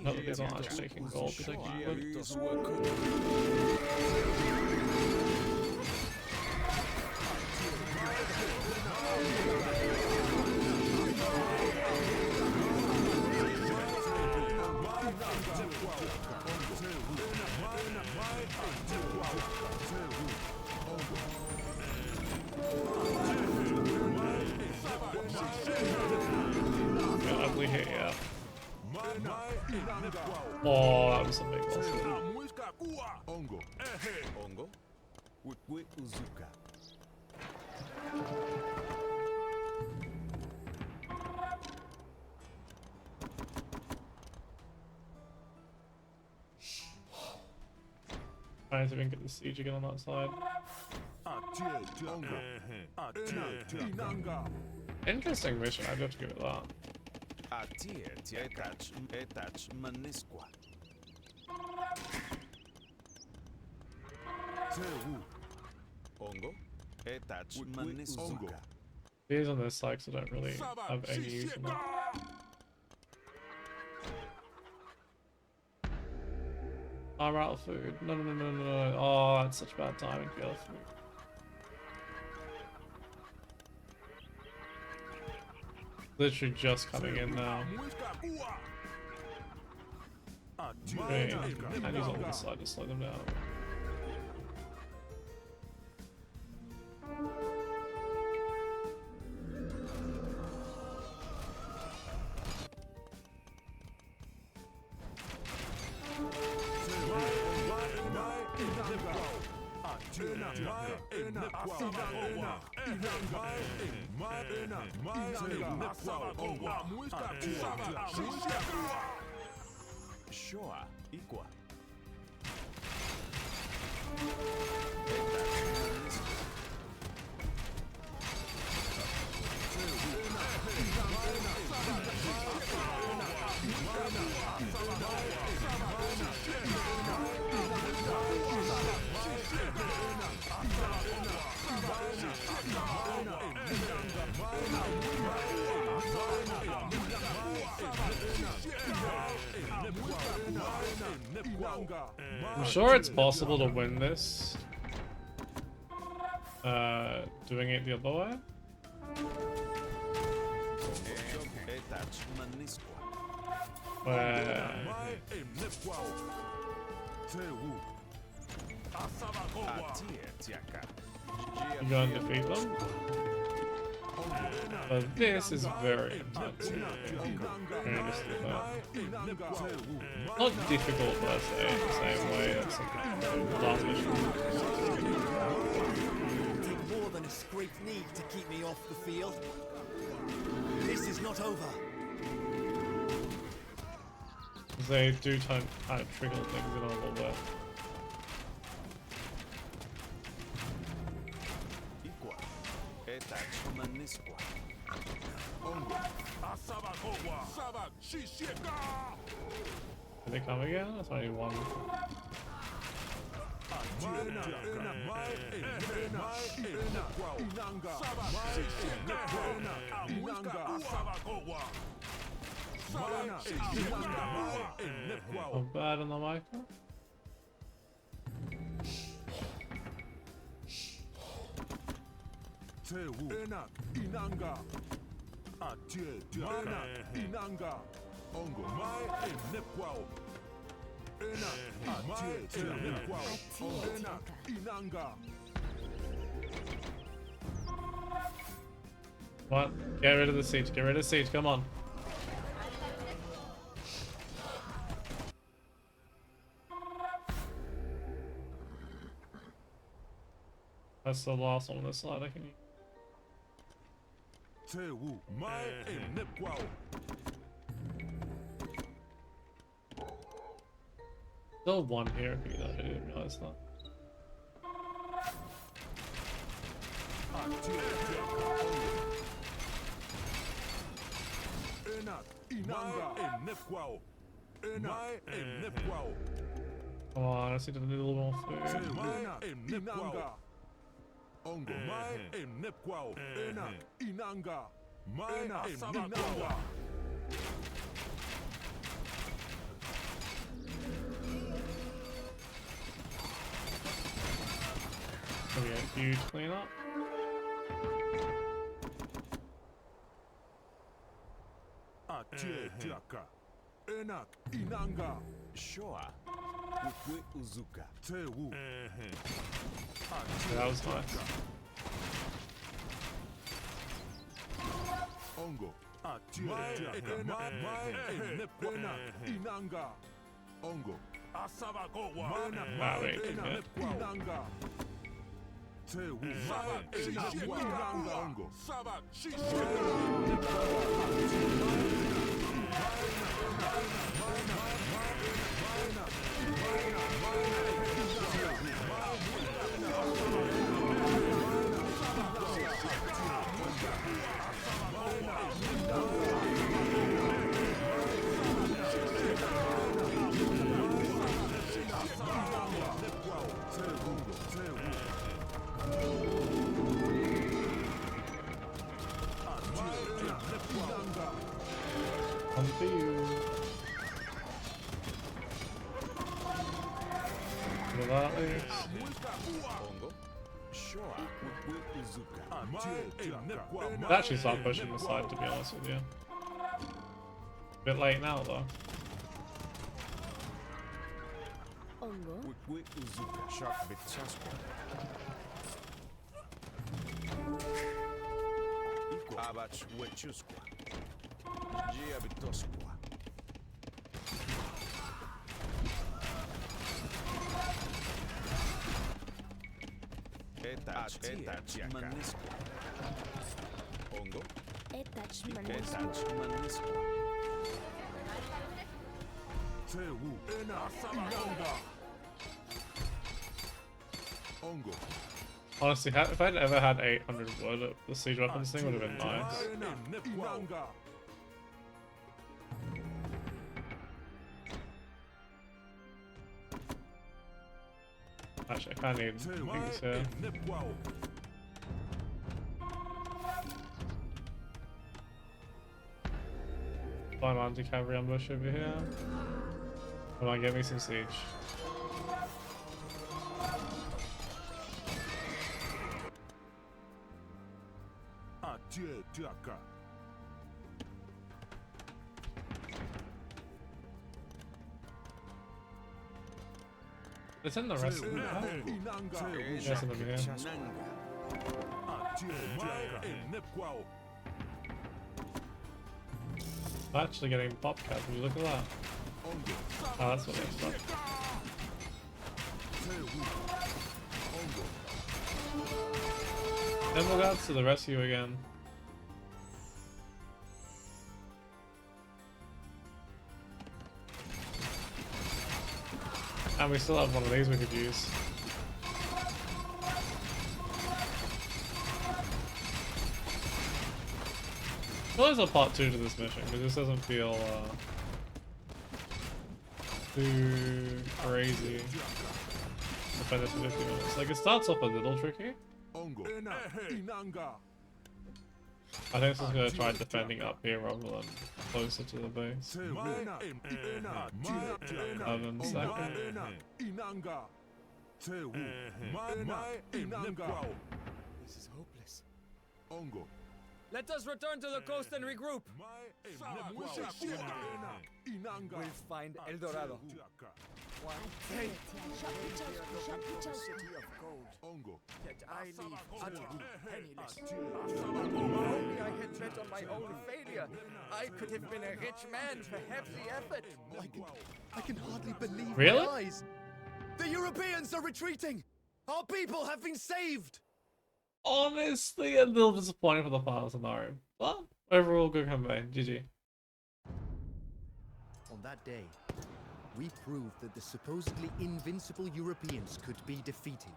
Not that these aren't actually taking gold, but ugly hit, yeah. Oh, that was a big loss. Ongo. Ehe. Ongo. Wikwi uzuka. Trying to even get the siege again on that side. Interesting mission, I'd have to give it that. Etach manisqua. Ongo. Etach manisqua. These on this side, 'cause I don't really have any use for them. I'm out of food. No, no, no, no, no, no. Oh, that's such bad timing for the other food. Literally just coming in now. Okay, and use on this side to slow them down. Shoa, Iqua. I'm sure it's possible to win this doing it the other way. Where you go and defeat them. But this is very intense. Not difficult per se, in the same way as the last mission. Take more than a scraped knee to keep me off the field. This is not over. They do kind of trigger things in a little bit. Did they come again? That's only one. Not bad on the Michael. Enak, Inanga, Atie, Mana, Inanga, Ongo, Mai, Nepwao, Enak, Atie, Nepwao, Enak, Inanga. What? Get rid of the siege, get rid of the siege, come on. That's the last one on this side, I can use. Still one here if you know, I didn't realize that. Come on, I just need a little more food. Ongo, Mai, Nepwao, Enak, Inanga, Mai, Inanga. Maybe a huge cleanup. Atie, Tiaka, Enak, Inanga, Shoa, Ukwe Uzuka. Tewu. That was nice. Ongo, Atie, Tiaka, Mai, Nepwao, Inanga, Ongo, Asabagowa, Ah, wait, yeah. Inanga. Tewu, Inanga, Ongo, Sabak, On to you. Look at that, Alex. Ongo, Shoa, Ukwe Uzuka. I'd actually start pushing the side, to be honest with you. Bit late now, though. Ongo. Wikwi Uzuka. Shock Bitchasqua. Equa. Abach Wechusqua. Gia Bitosqua. Etach Manisqua. Ongo. Etach Etach manisqua. Manisqua. Tewu. Inanga. Ongo. Honestly, if I'd ever had 800 wood, the siege weapons thing would have been nice. Inanga. Actually, I kind of need things here. Find an anti-cavalry ambush over here. Come on, get me some siege. It's in the rest of the Yes, in the here. I'm actually getting pop cap. Will you look at that? Oh, that's what it's like. Vanguard to the rescue again. And we still have one of these we could use. Well, there's a part 2 to this mission, because this doesn't feel too crazy. Defend this for 50 minutes. Like, it starts off a little tricky. I think this is going to try defending up here rather than closer to the base. And second. This is hopeless. Let us return to the coast and regroup. We'll find El Dorado. One day, city of gold. Yet I leave utterly penniless. If only I had bet on my own failure, I could have been a rich man for half the effort. I can hardly believe Really? my eyes. The Europeans are retreating. Our people have been saved. Honestly, a little disappointing for the final scenario. But overall, good campaign. GG. On that day, we proved that the supposedly invincible Europeans could be defeated.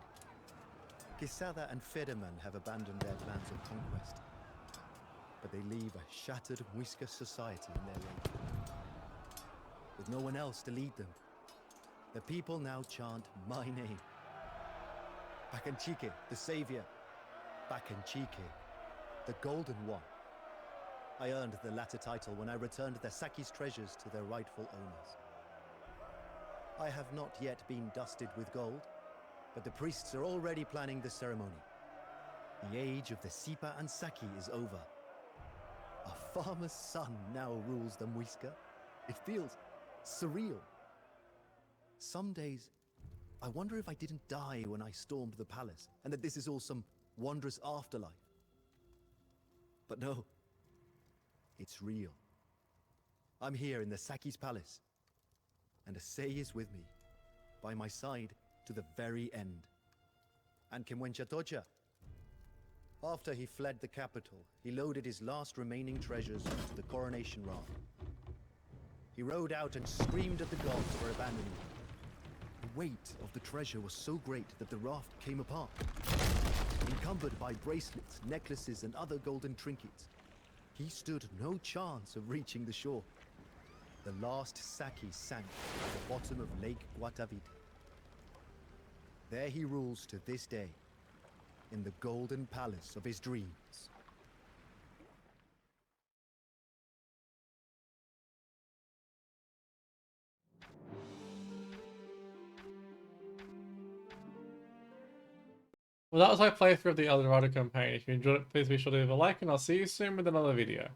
Quesada and Federman have abandoned their plans of conquest, but they leave a shattered Muisca society in their wake. With no one else to lead them, the people now chant my name. Bakanchike, the savior. Bakanchike, the golden one. I earned the latter title when I returned the Zaque's treasures to their rightful owners. I have not yet been dusted with gold, but the priests are already planning the ceremony. The age of the Zipa and Zaque is over. A farmer's son now rules the Muisca. It feels surreal. Some days, I wonder if I didn't die when I stormed the palace, and that this is all some wondrous afterlife. But no, it's real. I'm here in the Zaque's palace, and Asay is with me, by my side to the very end. And Kimwenchatocha. After he fled the capital, he loaded his last remaining treasures into the coronation raft. He rode out and screamed at the gods for abandoning it. The weight of the treasure was so great that the raft came apart. Encumbered by bracelets, necklaces, and other golden trinkets, he stood no chance of reaching the shore. The last Zaque sank at the bottom of Lake Guatavite. There he rules to this day, in the golden palace of his dreams. Well, that was my playthrough of the El Dorado campaign. If you enjoyed it, please be sure to leave a like, and I'll see you soon with another video.